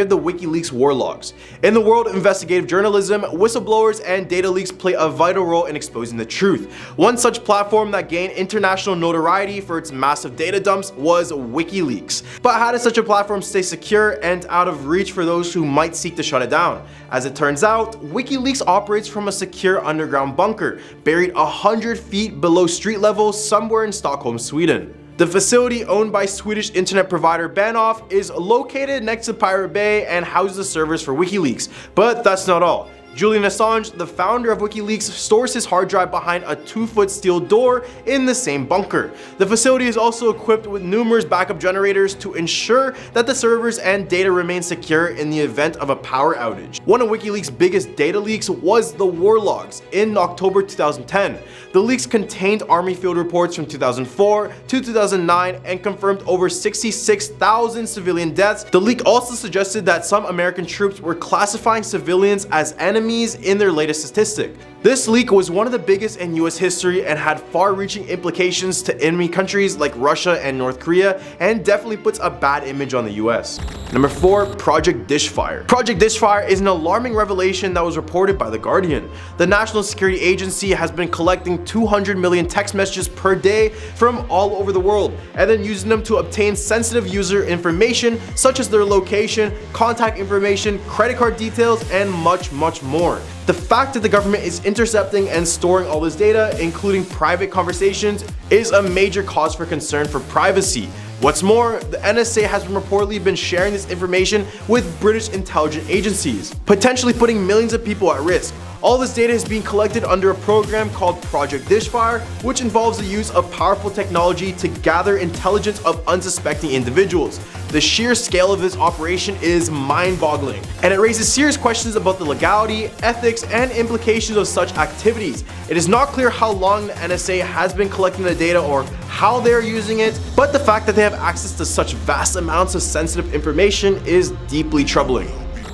have the WikiLeaks war logs. In the world of investigative journalism, whistleblowers and data leaks play a vital role in exposing the truth. One such platform that gained international notoriety for its massive data dumps was WikiLeaks. But how does such a platform stay secure and out of reach for those who might seek to shut it down? As it turns out, WikiLeaks operates from a secure underground bunker, buried 100 feet below street level somewhere in Stockholm, Sweden. The facility, owned by Swedish internet provider Bahnhof, is located next to Pirate Bay and houses the servers for WikiLeaks. But that's not all. Julian Assange, the founder of WikiLeaks, stores his hard drive behind a 2-foot steel door in the same bunker. The facility is also equipped with numerous backup generators to ensure that the servers and data remain secure in the event of a power outage. One of WikiLeaks' biggest data leaks was the war logs in October 2010. The leaks contained Army field reports from 2004 to 2009 and confirmed over 66,000 civilian deaths. The leak also suggested that some American troops were classifying civilians as enemies in their latest statistic. This leak was one of the biggest in US history and had far-reaching implications to enemy countries like Russia and North Korea, and definitely puts a bad image on the US. Number 4, Project Dishfire. Project Dishfire is an alarming revelation that was reported by The Guardian. The National Security Agency has been collecting 200 million text messages per day from all over the world, and then using them to obtain sensitive user information such as their location, contact information, credit card details, and much more. The fact that the government is intercepting and storing all this data, including private conversations, is a major cause for concern for privacy. What's more, the NSA has reportedly been sharing this information with British intelligence agencies, potentially putting millions of people at risk. All this data is being collected under a program called Project Dishfire, which involves the use of powerful technology to gather intelligence of unsuspecting individuals. The sheer scale of this operation is mind-boggling, and it raises serious questions about the legality, ethics, and implications of such activities. It is not clear how long the NSA has been collecting the data or how they are using it, but the fact that they have access to such vast amounts of sensitive information is deeply troubling.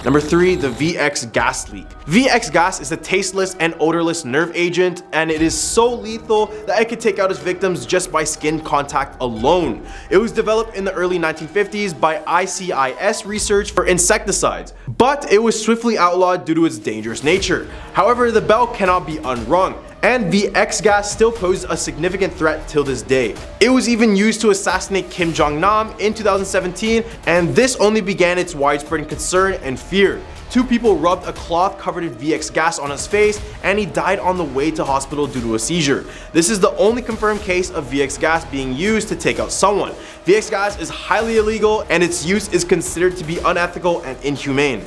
Number 3, the VX gas leak. VX gas is a tasteless and odorless nerve agent, and it is so lethal that it could take out its victims just by skin contact alone. It was developed in the early 1950s by ICIS Research for insecticides, but it was swiftly outlawed due to its dangerous nature. However, the bell cannot be unrung, and VX gas still poses a significant threat till this day. It was even used to assassinate Kim Jong-nam in 2017, and this only began its widespread concern and fear. 2 people rubbed a cloth covered in VX gas on his face, and he died on the way to hospital due to a seizure. This is the only confirmed case of VX gas being used to take out someone. VX gas is highly illegal, and its use is considered to be unethical and inhumane.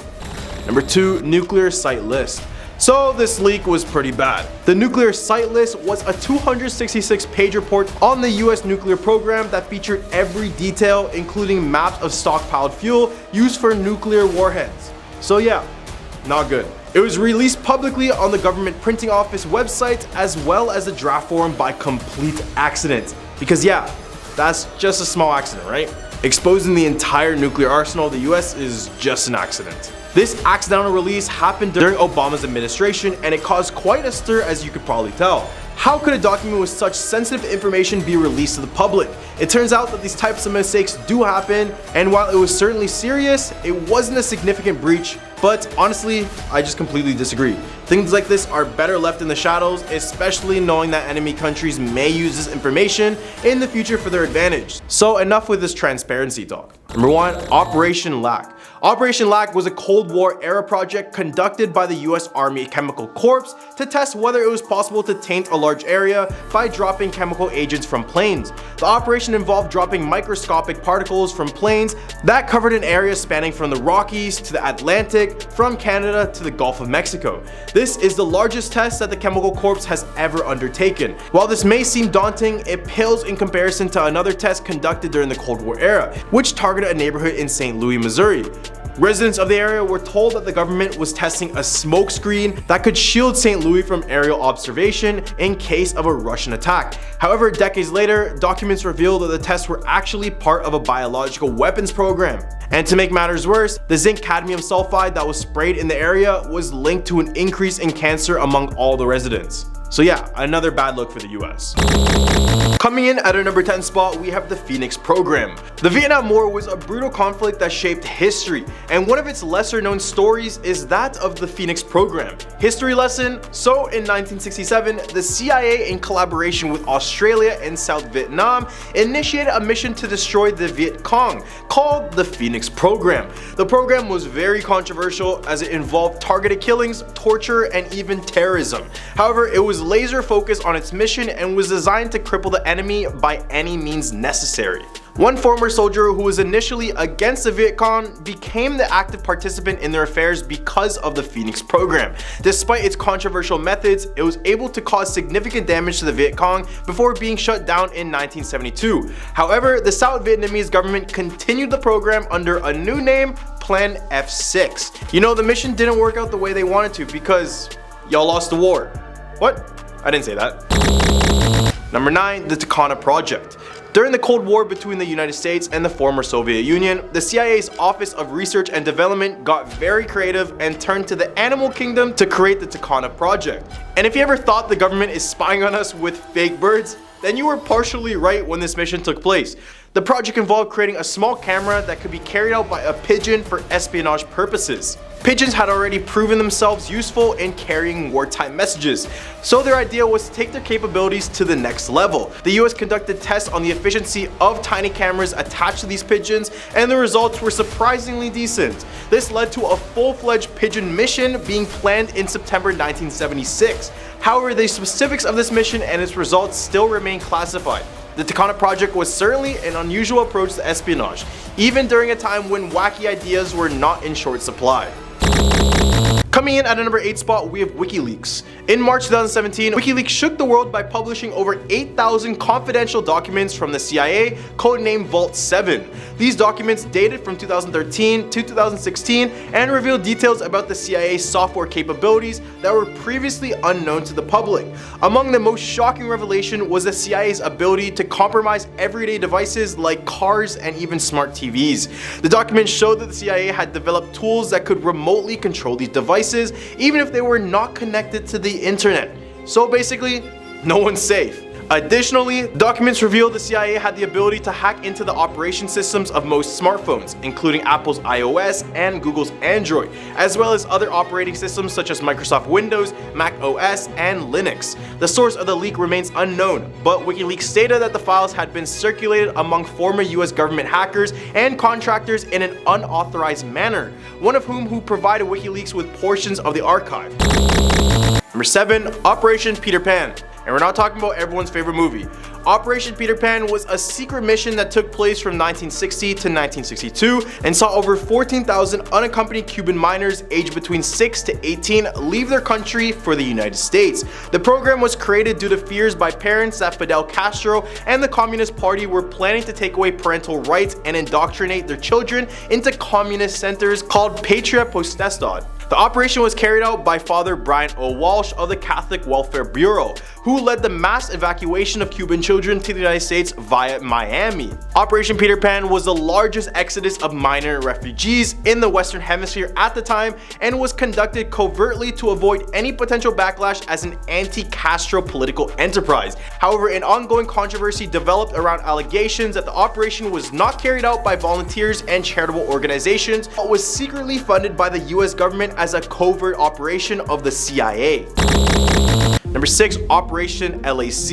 Number 2, nuclear site list. So this leak was pretty bad. The nuclear site list was a 266-page report on the US nuclear program that featured every detail, including maps of stockpiled fuel used for nuclear warheads. So yeah, not good. It was released publicly on the government printing office website as well as the draft forum by complete accident. Because yeah, that's just a small accident, right? Exposing the entire nuclear arsenal of the US is just an accident. This accidental release happened during Obama's administration, and it caused quite a stir, as you could probably tell. How could a document with such sensitive information be released to the public? It turns out that these types of mistakes do happen, and while it was certainly serious, it wasn't a significant breach. But honestly, I just completely disagree. Things like this are better left in the shadows, especially knowing that enemy countries may use this information in the future for their advantage. So enough with this transparency talk. Number 1, Operation LAC. Operation LAC was a Cold War era project conducted by the US Army Chemical Corps to test whether it was possible to taint a large area by dropping chemical agents from planes. The operation involved dropping microscopic particles from planes that covered an area spanning from the Rockies to the Atlantic, from Canada to the Gulf of Mexico. This is the largest test that the Chemical Corps has ever undertaken. While this may seem daunting, it pales in comparison to another test conducted during the Cold War era, which targeted a neighborhood in St. Louis, Missouri. Residents of the area were told that the government was testing a smoke screen that could shield St. Louis from aerial observation in case of a Russian attack. However, decades later, documents revealed that the tests were actually part of a biological weapons program. And to make matters worse, the zinc cadmium sulfide that was sprayed in the area was linked to an increase in cancer among all the residents. So yeah, another bad look for the US. Coming in at our number 10 spot, we have the Phoenix Program. The Vietnam War was a brutal conflict that shaped history, and one of its lesser known stories is that of the Phoenix Program. History lesson: so in 1967, the CIA, in collaboration with Australia and South Vietnam, initiated a mission to destroy the Viet Cong called the Phoenix Program. The program was very controversial as it involved targeted killings, torture, and even terrorism. However, it was laser focused on its mission and was designed to cripple the enemy by any means necessary. One former soldier who was initially against the Viet Cong became the active participant in their affairs because of the Phoenix Program. Despite its controversial methods, it was able to cause significant damage to the Viet Cong before being shut down in 1972. However, the South Vietnamese government continued the program under a new name, Plan F6. You know, the mission didn't work out the way they wanted to because y'all lost the war. What? I didn't say that. Number 9. The Takana Project. During the Cold War between the United States and the former Soviet Union, the CIA's Office of Research and Development got very creative and turned to the animal kingdom to create the Takana Project. And if you ever thought the government is spying on us with fake birds, then you were partially right when this mission took place. The project involved creating a small camera that could be carried out by a pigeon for espionage purposes. Pigeons had already proven themselves useful in carrying wartime messages, so their idea was to take their capabilities to the next level. The US conducted tests on the efficiency of tiny cameras attached to these pigeons, and the results were surprisingly decent. This led to a full-fledged pigeon mission being planned in September 1976. However, the specifics of this mission and its results still remain classified. The Takana Project was certainly an unusual approach to espionage, even during a time when wacky ideas were not in short supply. Coming in at a number 8 spot, we have WikiLeaks. In March 2017, WikiLeaks shook the world by publishing over 8,000 confidential documents from the CIA, codenamed Vault 7. These documents dated from 2013 to 2016 and revealed details about the CIA's software capabilities that were previously unknown to the public. Among the most shocking revelation was the CIA's ability to compromise everyday devices like cars and even smart TVs. The documents showed that the CIA had developed tools that could remotely control these devices, even if they were not connected to the internet. So basically, no one's safe. Additionally, documents revealed the CIA had the ability to hack into the operation systems of most smartphones, including Apple's iOS and Google's Android, as well as other operating systems such as Microsoft Windows, Mac OS, and Linux. The source of the leak remains unknown, but WikiLeaks stated that the files had been circulated among former US government hackers and contractors in an unauthorized manner, one of whom provided WikiLeaks with portions of the archive. Number 7. Operation Peter Pan. And we're not talking about everyone's favorite movie. Operation Peter Pan was a secret mission that took place from 1960 to 1962 and saw over 14,000 unaccompanied Cuban minors aged between 6 to 18 leave their country for the United States. The program was created due to fears by parents that Fidel Castro and the Communist Party were planning to take away parental rights and indoctrinate their children into communist centers called Patria Potestad. The operation was carried out by Father Brian O. Walsh of the Catholic Welfare Bureau, who led the mass evacuation of Cuban children to the United States via Miami. Operation Peter Pan was the largest exodus of minor refugees in the Western Hemisphere at the time and was conducted covertly to avoid any potential backlash as an anti-Castro political enterprise. However, an ongoing controversy developed around allegations that the operation was not carried out by volunteers and charitable organizations, but was secretly funded by the US government as a covert operation of the CIA. Number 6. Operation LAC.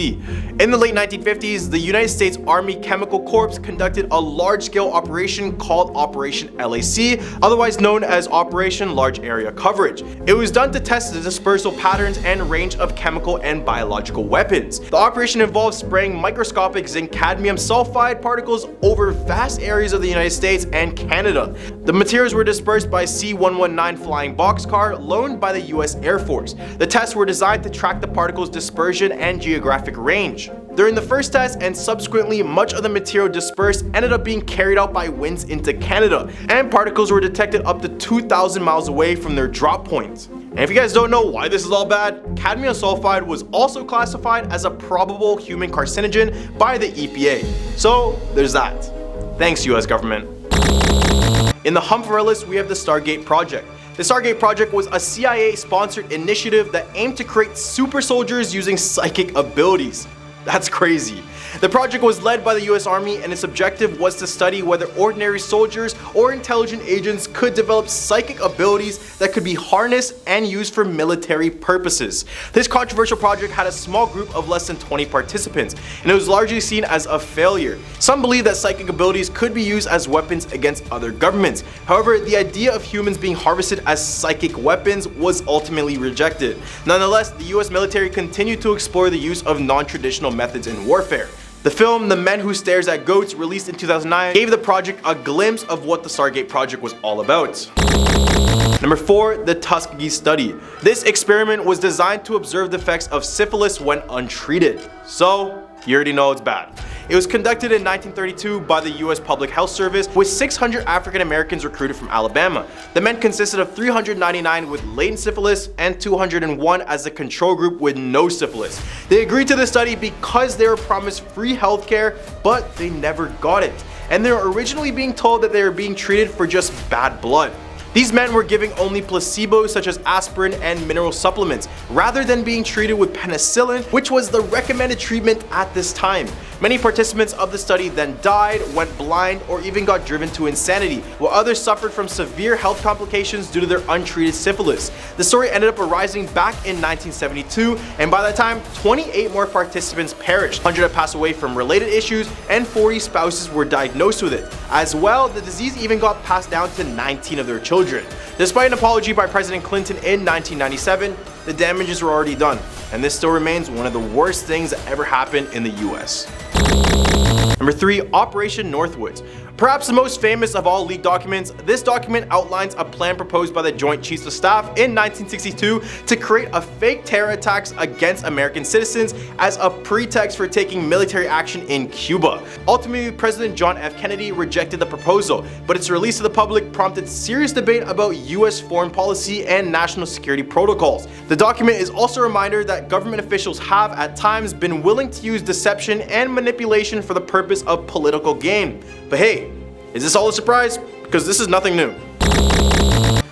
In the late 1950s, the United States Army Chemical Corps conducted a large-scale operation called Operation LAC, otherwise known as Operation Large Area Coverage. It was done to test the dispersal patterns and range of chemical and biological weapons. The operation involved spraying microscopic zinc-cadmium sulfide particles over vast areas of the United States and Canada. The materials were dispersed by C-119 flying boxcar loaned by the US Air Force. The tests were designed to track the particles' dispersion and geographic range. During the first test and subsequently, much of the material dispersed ended up being carried out by winds into Canada, and particles were detected up to 2,000 miles away from their drop point. And if you guys don't know why this is all bad, cadmium sulfide was also classified as a probable human carcinogen by the EPA. So there's that. Thanks, US government. In the hump of our list, we have the Stargate Project. The Stargate Project was a CIA-sponsored initiative that aimed to create super soldiers using psychic abilities. That's crazy. The project was led by the US Army, and its objective was to study whether ordinary soldiers or intelligent agents could develop psychic abilities that could be harnessed and used for military purposes. This controversial project had a small group of less than 20 participants, and it was largely seen as a failure. Some believe that psychic abilities could be used as weapons against other governments. However, the idea of humans being harvested as psychic weapons was ultimately rejected. Nonetheless, the US military continued to explore the use of non-traditional methods in warfare. The film The Men Who Stares at Goats, released in 2009, gave the project a glimpse of what the Stargate Project was all about. Number 4. The Tuskegee Study. This experiment was designed to observe the effects of syphilis when untreated. So, you already know it's bad. It was conducted in 1932 by the US Public Health Service with 600 African Americans recruited from Alabama. The men consisted of 399 with latent syphilis and 201 as the control group with no syphilis. They agreed to the study because they were promised free healthcare, but they never got it. And they were originally being told that they were being treated for just bad blood. These men were giving only placebos such as aspirin and mineral supplements, rather than being treated with penicillin, which was the recommended treatment at this time. Many participants of the study then died, went blind, or even got driven to insanity, while others suffered from severe health complications due to their untreated syphilis. The story ended up arising back in 1972, and by that time, 28 more participants perished. 100 had passed away from related issues, and 40 spouses were diagnosed with it. As well, the disease even got passed down to 19 of their children. Despite an apology by President Clinton in 1997, the damages were already done, and this still remains one of the worst things that ever happened in the US. Number 3, Operation Northwoods. Perhaps the most famous of all leaked documents, this document outlines a plan proposed by the Joint Chiefs of Staff in 1962 to create a fake terror attacks against American citizens as a pretext for taking military action in Cuba. Ultimately, President John F. Kennedy rejected the proposal, but its release to the public prompted serious debate about US foreign policy and national security protocols. The document is also a reminder that government officials have at times been willing to use deception and manipulation for the purpose of political gain. But hey, is this all a surprise? Because this is nothing new.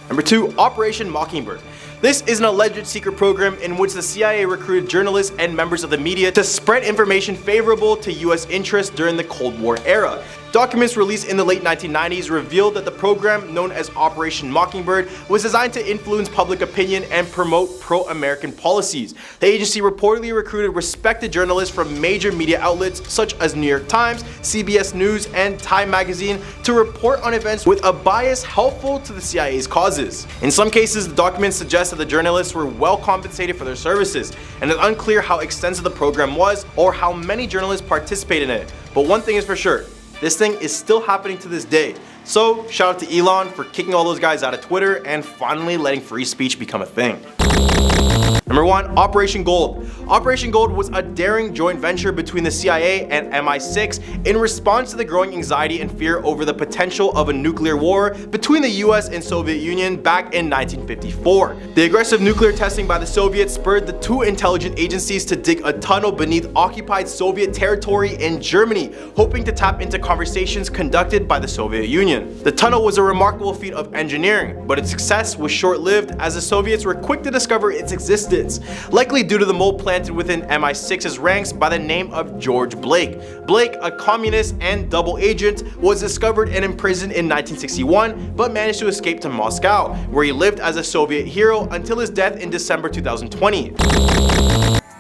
Number 2, Operation Mockingbird. This is an alleged secret program in which the CIA recruited journalists and members of the media to spread information favorable to US interests during the Cold War era. Documents released in the late 1990s revealed that the program, known as Operation Mockingbird, was designed to influence public opinion and promote pro-American policies. The agency reportedly recruited respected journalists from major media outlets such as New York Times, CBS News, and Time Magazine to report on events with a bias helpful to the CIA's causes. In some cases, the documents suggest that the journalists were well compensated for their services, and it's unclear how extensive the program was or how many journalists participated in it. But one thing is for sure, this thing is still happening to this day. So shout out to Elon for kicking all those guys out of Twitter and finally letting free speech become a thing. Number 1, Operation Gold. Operation Gold was a daring joint venture between the CIA and MI6 in response to the growing anxiety and fear over the potential of a nuclear war between the US and Soviet Union back in 1954. The aggressive nuclear testing by the Soviets spurred the two intelligence agencies to dig a tunnel beneath occupied Soviet territory in Germany, hoping to tap into conversations conducted by the Soviet Union. The tunnel was a remarkable feat of engineering, but its success was short-lived as the Soviets were quick to discover its existence, likely due to the mole planted within MI6's ranks by the name of George Blake. Blake, a communist and double agent, was discovered and imprisoned in 1961, but managed to escape to Moscow, where he lived as a Soviet hero until his death in December 2020.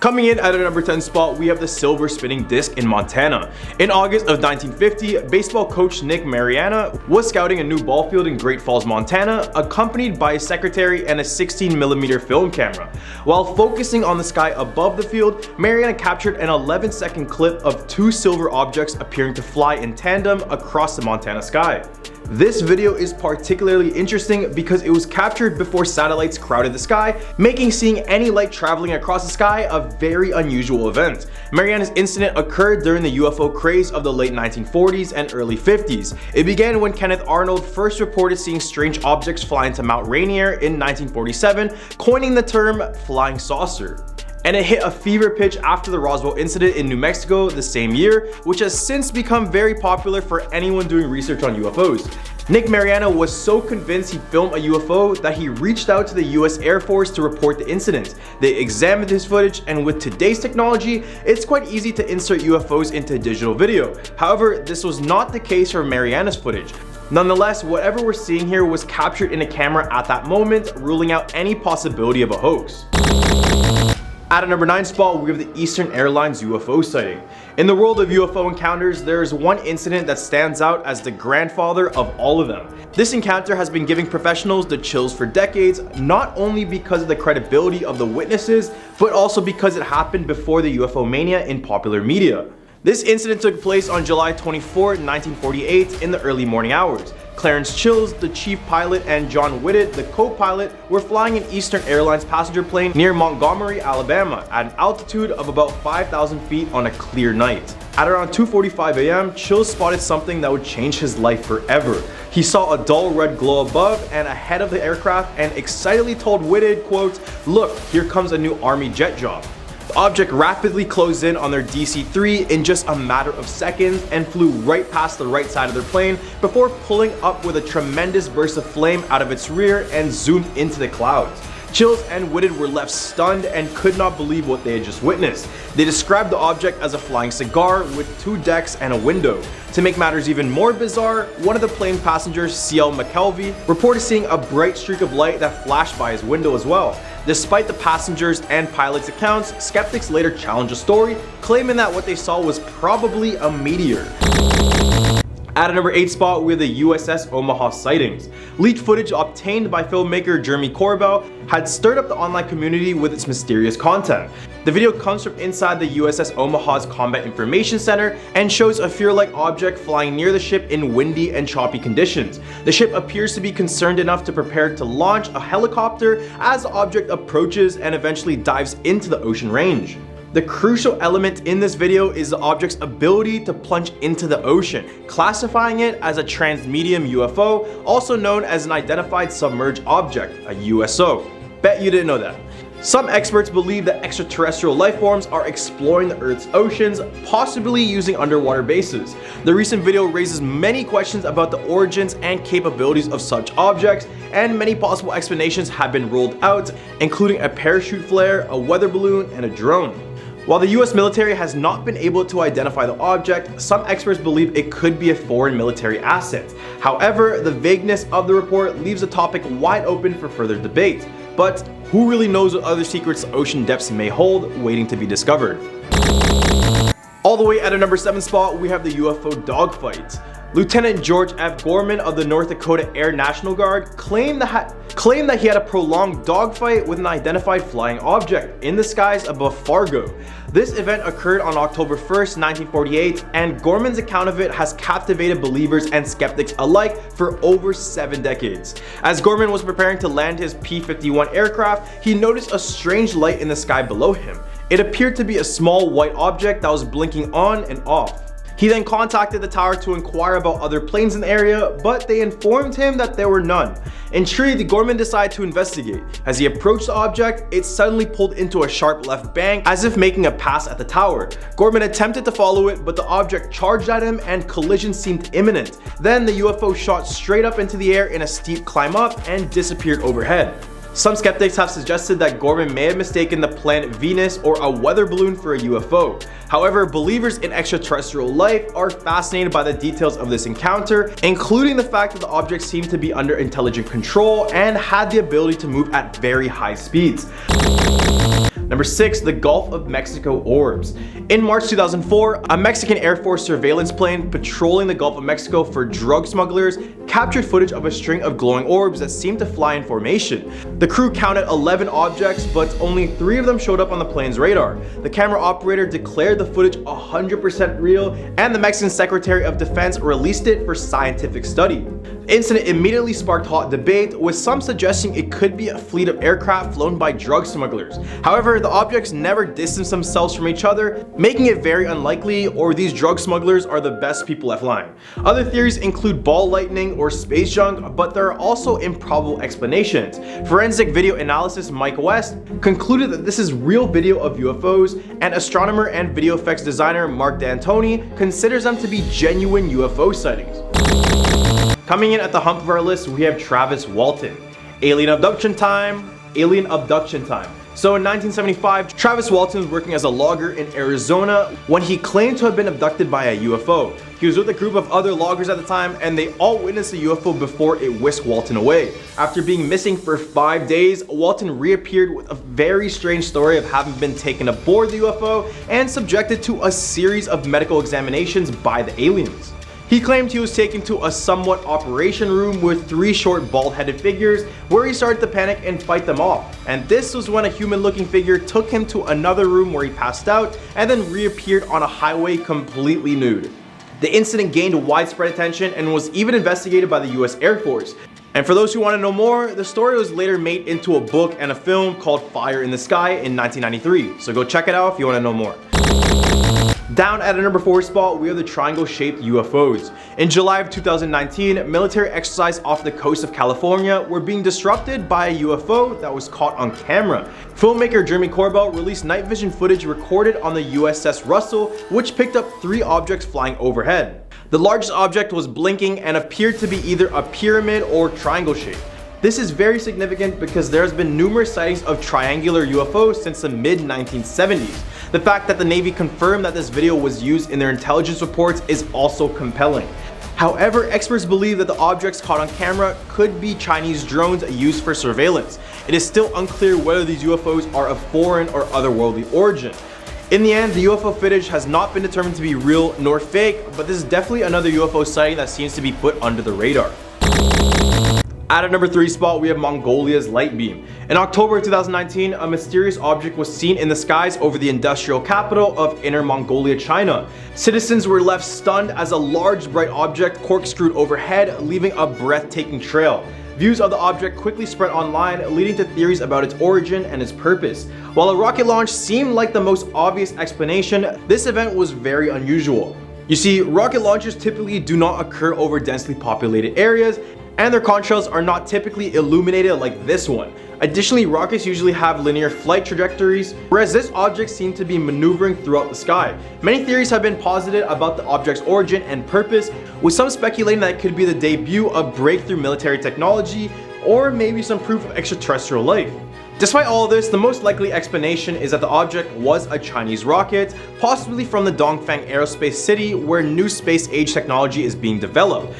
Coming in at a number 10 spot, we have the silver spinning disc in Montana. In August of 1950, baseball coach Nick Mariana was scouting a new ball field in Great Falls, Montana, accompanied by his secretary and a 16mm film camera. While focusing on the sky above the field, Mariana captured an 11-second clip of two silver objects appearing to fly in tandem across the Montana sky. This video is particularly interesting because it was captured before satellites crowded the sky, making seeing any light traveling across the sky a very unusual event. Mariana's incident occurred during the UFO craze of the late 1940s and early 50s. It began when Kenneth Arnold first reported seeing strange objects fly into Mount Rainier in 1947, coining the term flying saucer. And it hit a fever pitch after the Roswell incident in New Mexico the same year, which has since become very popular for anyone doing research on UFOs. Nick Mariana was so convinced he'd film a UFO that he reached out to the US Air Force to report the incident. They examined his footage, and with today's technology, it's quite easy to insert UFOs into digital video. However, this was not the case for Mariana's footage. Nonetheless, whatever we're seeing here was captured in a camera at that moment, ruling out any possibility of a hoax. At a number 9 spot, we have the Eastern Airlines UFO sighting. In the world of UFO encounters, there is one incident that stands out as the grandfather of all of them. This encounter has been giving professionals the chills for decades, not only because of the credibility of the witnesses, but also because it happened before the UFO mania in popular media. This incident took place on July 24, 1948 in the early morning hours. Clarence Chills, the chief pilot, and John Whitted, the co-pilot, were flying an Eastern Airlines passenger plane near Montgomery, Alabama, at an altitude of about 5,000 feet on a clear night. At around 2:45 a.m., Chills spotted something that would change his life forever. He saw a dull red glow above and ahead of the aircraft and excitedly told Whitted, quote, "Look, here comes a new Army jet job." The object rapidly closed in on their DC-3 in just a matter of seconds and flew right past the right side of their plane before pulling up with a tremendous burst of flame out of its rear and zoomed into the clouds. Chills and Whitted were left stunned and could not believe what they had just witnessed. They described the object as a flying cigar with 2 decks and a window. To make matters even more bizarre, one of the plane passengers, C.L. McKelvey, reported seeing a bright streak of light that flashed by his window as well. Despite the passengers' and pilots' accounts, skeptics later challenged the story, claiming that what they saw was probably a meteor. At a number 8 spot, we have the USS Omaha sightings. Leaked footage obtained by filmmaker Jeremy Corbell had stirred up the online community with its mysterious content. The video comes from inside the USS Omaha's Combat Information Center and shows a fear-like object flying near the ship in windy and choppy conditions. The ship appears to be concerned enough to prepare to launch a helicopter as the object approaches and eventually dives into the ocean range. The crucial element in this video is the object's ability to plunge into the ocean, classifying it as a transmedium UFO, also known as an identified submerged object, a USO. Bet you didn't know that. Some experts believe that extraterrestrial life forms are exploring the Earth's oceans, possibly using underwater bases. The recent video raises many questions about the origins and capabilities of such objects, and many possible explanations have been ruled out, including a parachute flare, a weather balloon, and a drone. While the US military has not been able to identify the object, some experts believe it could be a foreign military asset. However, the vagueness of the report leaves the topic wide open for further debate. But who really knows what other secrets the ocean depths may hold, waiting to be discovered? All the way at a number 7 spot, we have the UFO dogfight. Lieutenant George F. Gorman of the North Dakota Air National Guard claimed that he had a prolonged dogfight with an identified flying object in the skies above Fargo. This event occurred on October 1st, 1948, and Gorman's account of it has captivated believers and skeptics alike for over 7 decades. As Gorman was preparing to land his P-51 aircraft, he noticed a strange light in the sky below him. It appeared to be a small white object that was blinking on and off. He then contacted the tower to inquire about other planes in the area, but they informed him that there were none. Intrigued, Gorman decided to investigate. As he approached the object, it suddenly pulled into a sharp left bank, as if making a pass at the tower. Gorman attempted to follow it, but the object charged at him and collision seemed imminent. Then the UFO shot straight up into the air in a steep climb up and disappeared overhead. Some skeptics have suggested that Gorman may have mistaken the planet Venus or a weather balloon for a UFO. However, believers in extraterrestrial life are fascinated by the details of this encounter, including the fact that the object seemed to be under intelligent control and had the ability to move at very high speeds. Number 6, the Gulf of Mexico orbs. In March 2004, a Mexican Air Force surveillance plane patrolling the Gulf of Mexico for drug smugglers captured footage of a string of glowing orbs that seemed to fly in formation. The crew counted 11 objects, but only 3 of them showed up on the plane's radar. The camera operator declared the footage 100% real, and the Mexican Secretary of Defense released it for scientific study. The incident immediately sparked hot debate, with some suggesting it could be a fleet of aircraft flown by drug smugglers. However, the objects never distanced themselves from each other, making it very unlikely or these drug smugglers are the best people at flying. Other theories include ball lightning or space junk, but there are also improbable explanations. Forensic video analyst Mike West concluded that this is real video of UFOs, and astronomer and video effects designer Mark D'Antoni considers them to be genuine UFO sightings. Coming in at the hump of our list, we have Travis Walton. Alien abduction time. So in 1975, Travis Walton was working as a logger in Arizona when he claimed to have been abducted by a UFO. He was with a group of other loggers at the time, and they all witnessed a UFO before it whisked Walton away. After being missing for 5 days, Walton reappeared with a very strange story of having been taken aboard the UFO and subjected to a series of medical examinations by the aliens. He claimed he was taken to a somewhat operation room with 3 short bald-headed figures where he started to panic and fight them off. And this was when a human-looking figure took him to another room where he passed out and then reappeared on a highway completely nude. The incident gained widespread attention and was even investigated by the US Air Force. And for those who want to know more, the story was later made into a book and a film called Fire in the Sky in 1993. So go check it out if you want to know more. Down at a number 4 spot, we have the triangle-shaped UFOs. In July of 2019, military exercise off the coast of California were being disrupted by a UFO that was caught on camera. Filmmaker Jeremy Corbell released night vision footage recorded on the USS Russell, which picked up 3 objects flying overhead. The largest object was blinking and appeared to be either a pyramid or triangle shape. This is very significant because there has been numerous sightings of triangular UFOs since the mid-1970s. The fact that the Navy confirmed that this video was used in their intelligence reports is also compelling. However, experts believe that the objects caught on camera could be Chinese drones used for surveillance. It is still unclear whether these UFOs are of foreign or otherworldly origin. In the end, the UFO footage has not been determined to be real nor fake, but this is definitely another UFO sighting that seems to be put under the radar. At a number 3 spot, we have Mongolia's light beam. In October 2019, a mysterious object was seen in the skies over the industrial capital of Inner Mongolia, China. Citizens were left stunned as a large bright object corkscrewed overhead, leaving a breathtaking trail. Views of the object quickly spread online, leading to theories about its origin and its purpose. While a rocket launch seemed like the most obvious explanation, this event was very unusual. You see, rocket launches typically do not occur over densely populated areas, and their contrails are not typically illuminated like this one. Additionally, rockets usually have linear flight trajectories, whereas this object seemed to be maneuvering throughout the sky. Many theories have been posited about the object's origin and purpose, with some speculating that it could be the debut of breakthrough military technology, or maybe some proof of extraterrestrial life. Despite all of this, the most likely explanation is that the object was a Chinese rocket, possibly from the Dongfang Aerospace City, where new space-age technology is being developed.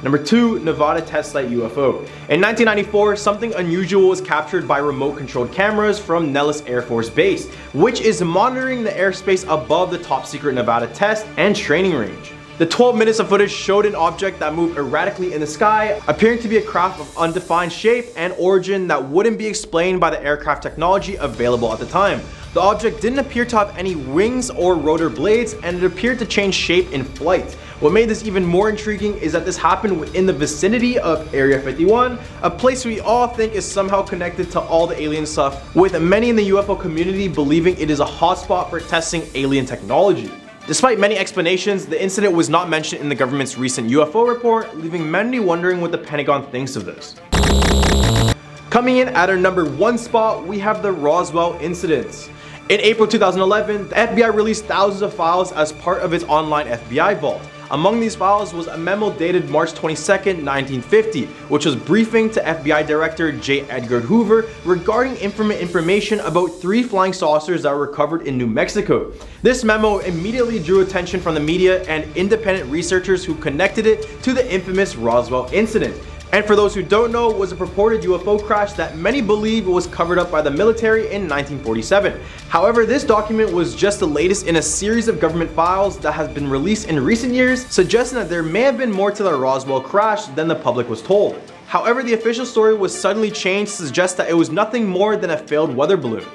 Number 2, Nevada test site UFO. In 1994, something unusual was captured by remote-controlled cameras from Nellis Air Force Base, which is monitoring the airspace above the top-secret Nevada test and training range. The 12 minutes of footage showed an object that moved erratically in the sky, appearing to be a craft of undefined shape and origin that wouldn't be explained by the aircraft technology available at the time. The object didn't appear to have any wings or rotor blades, and it appeared to change shape in flight. What made this even more intriguing is that this happened within the vicinity of Area 51, a place we all think is somehow connected to all the alien stuff, with many in the UFO community believing it is a hotspot for testing alien technology. Despite many explanations, the incident was not mentioned in the government's recent UFO report, leaving many wondering what the Pentagon thinks of this. Coming in at our number 1 spot, we have the Roswell incidents. In April 2011, the FBI released thousands of files as part of its online FBI vault. Among these files was a memo dated March 22nd, 1950, which was briefing to FBI Director J. Edgar Hoover regarding information about 3 flying saucers that were recovered in New Mexico. This memo immediately drew attention from the media and independent researchers who connected it to the infamous Roswell incident. And for those who don't know, was a purported UFO crash that many believe was covered up by the military in 1947. However, this document was just the latest in a series of government files that has been released in recent years, suggesting that there may have been more to the Roswell crash than the public was told. However, the official story was suddenly changed to suggest that it was nothing more than a failed weather balloon.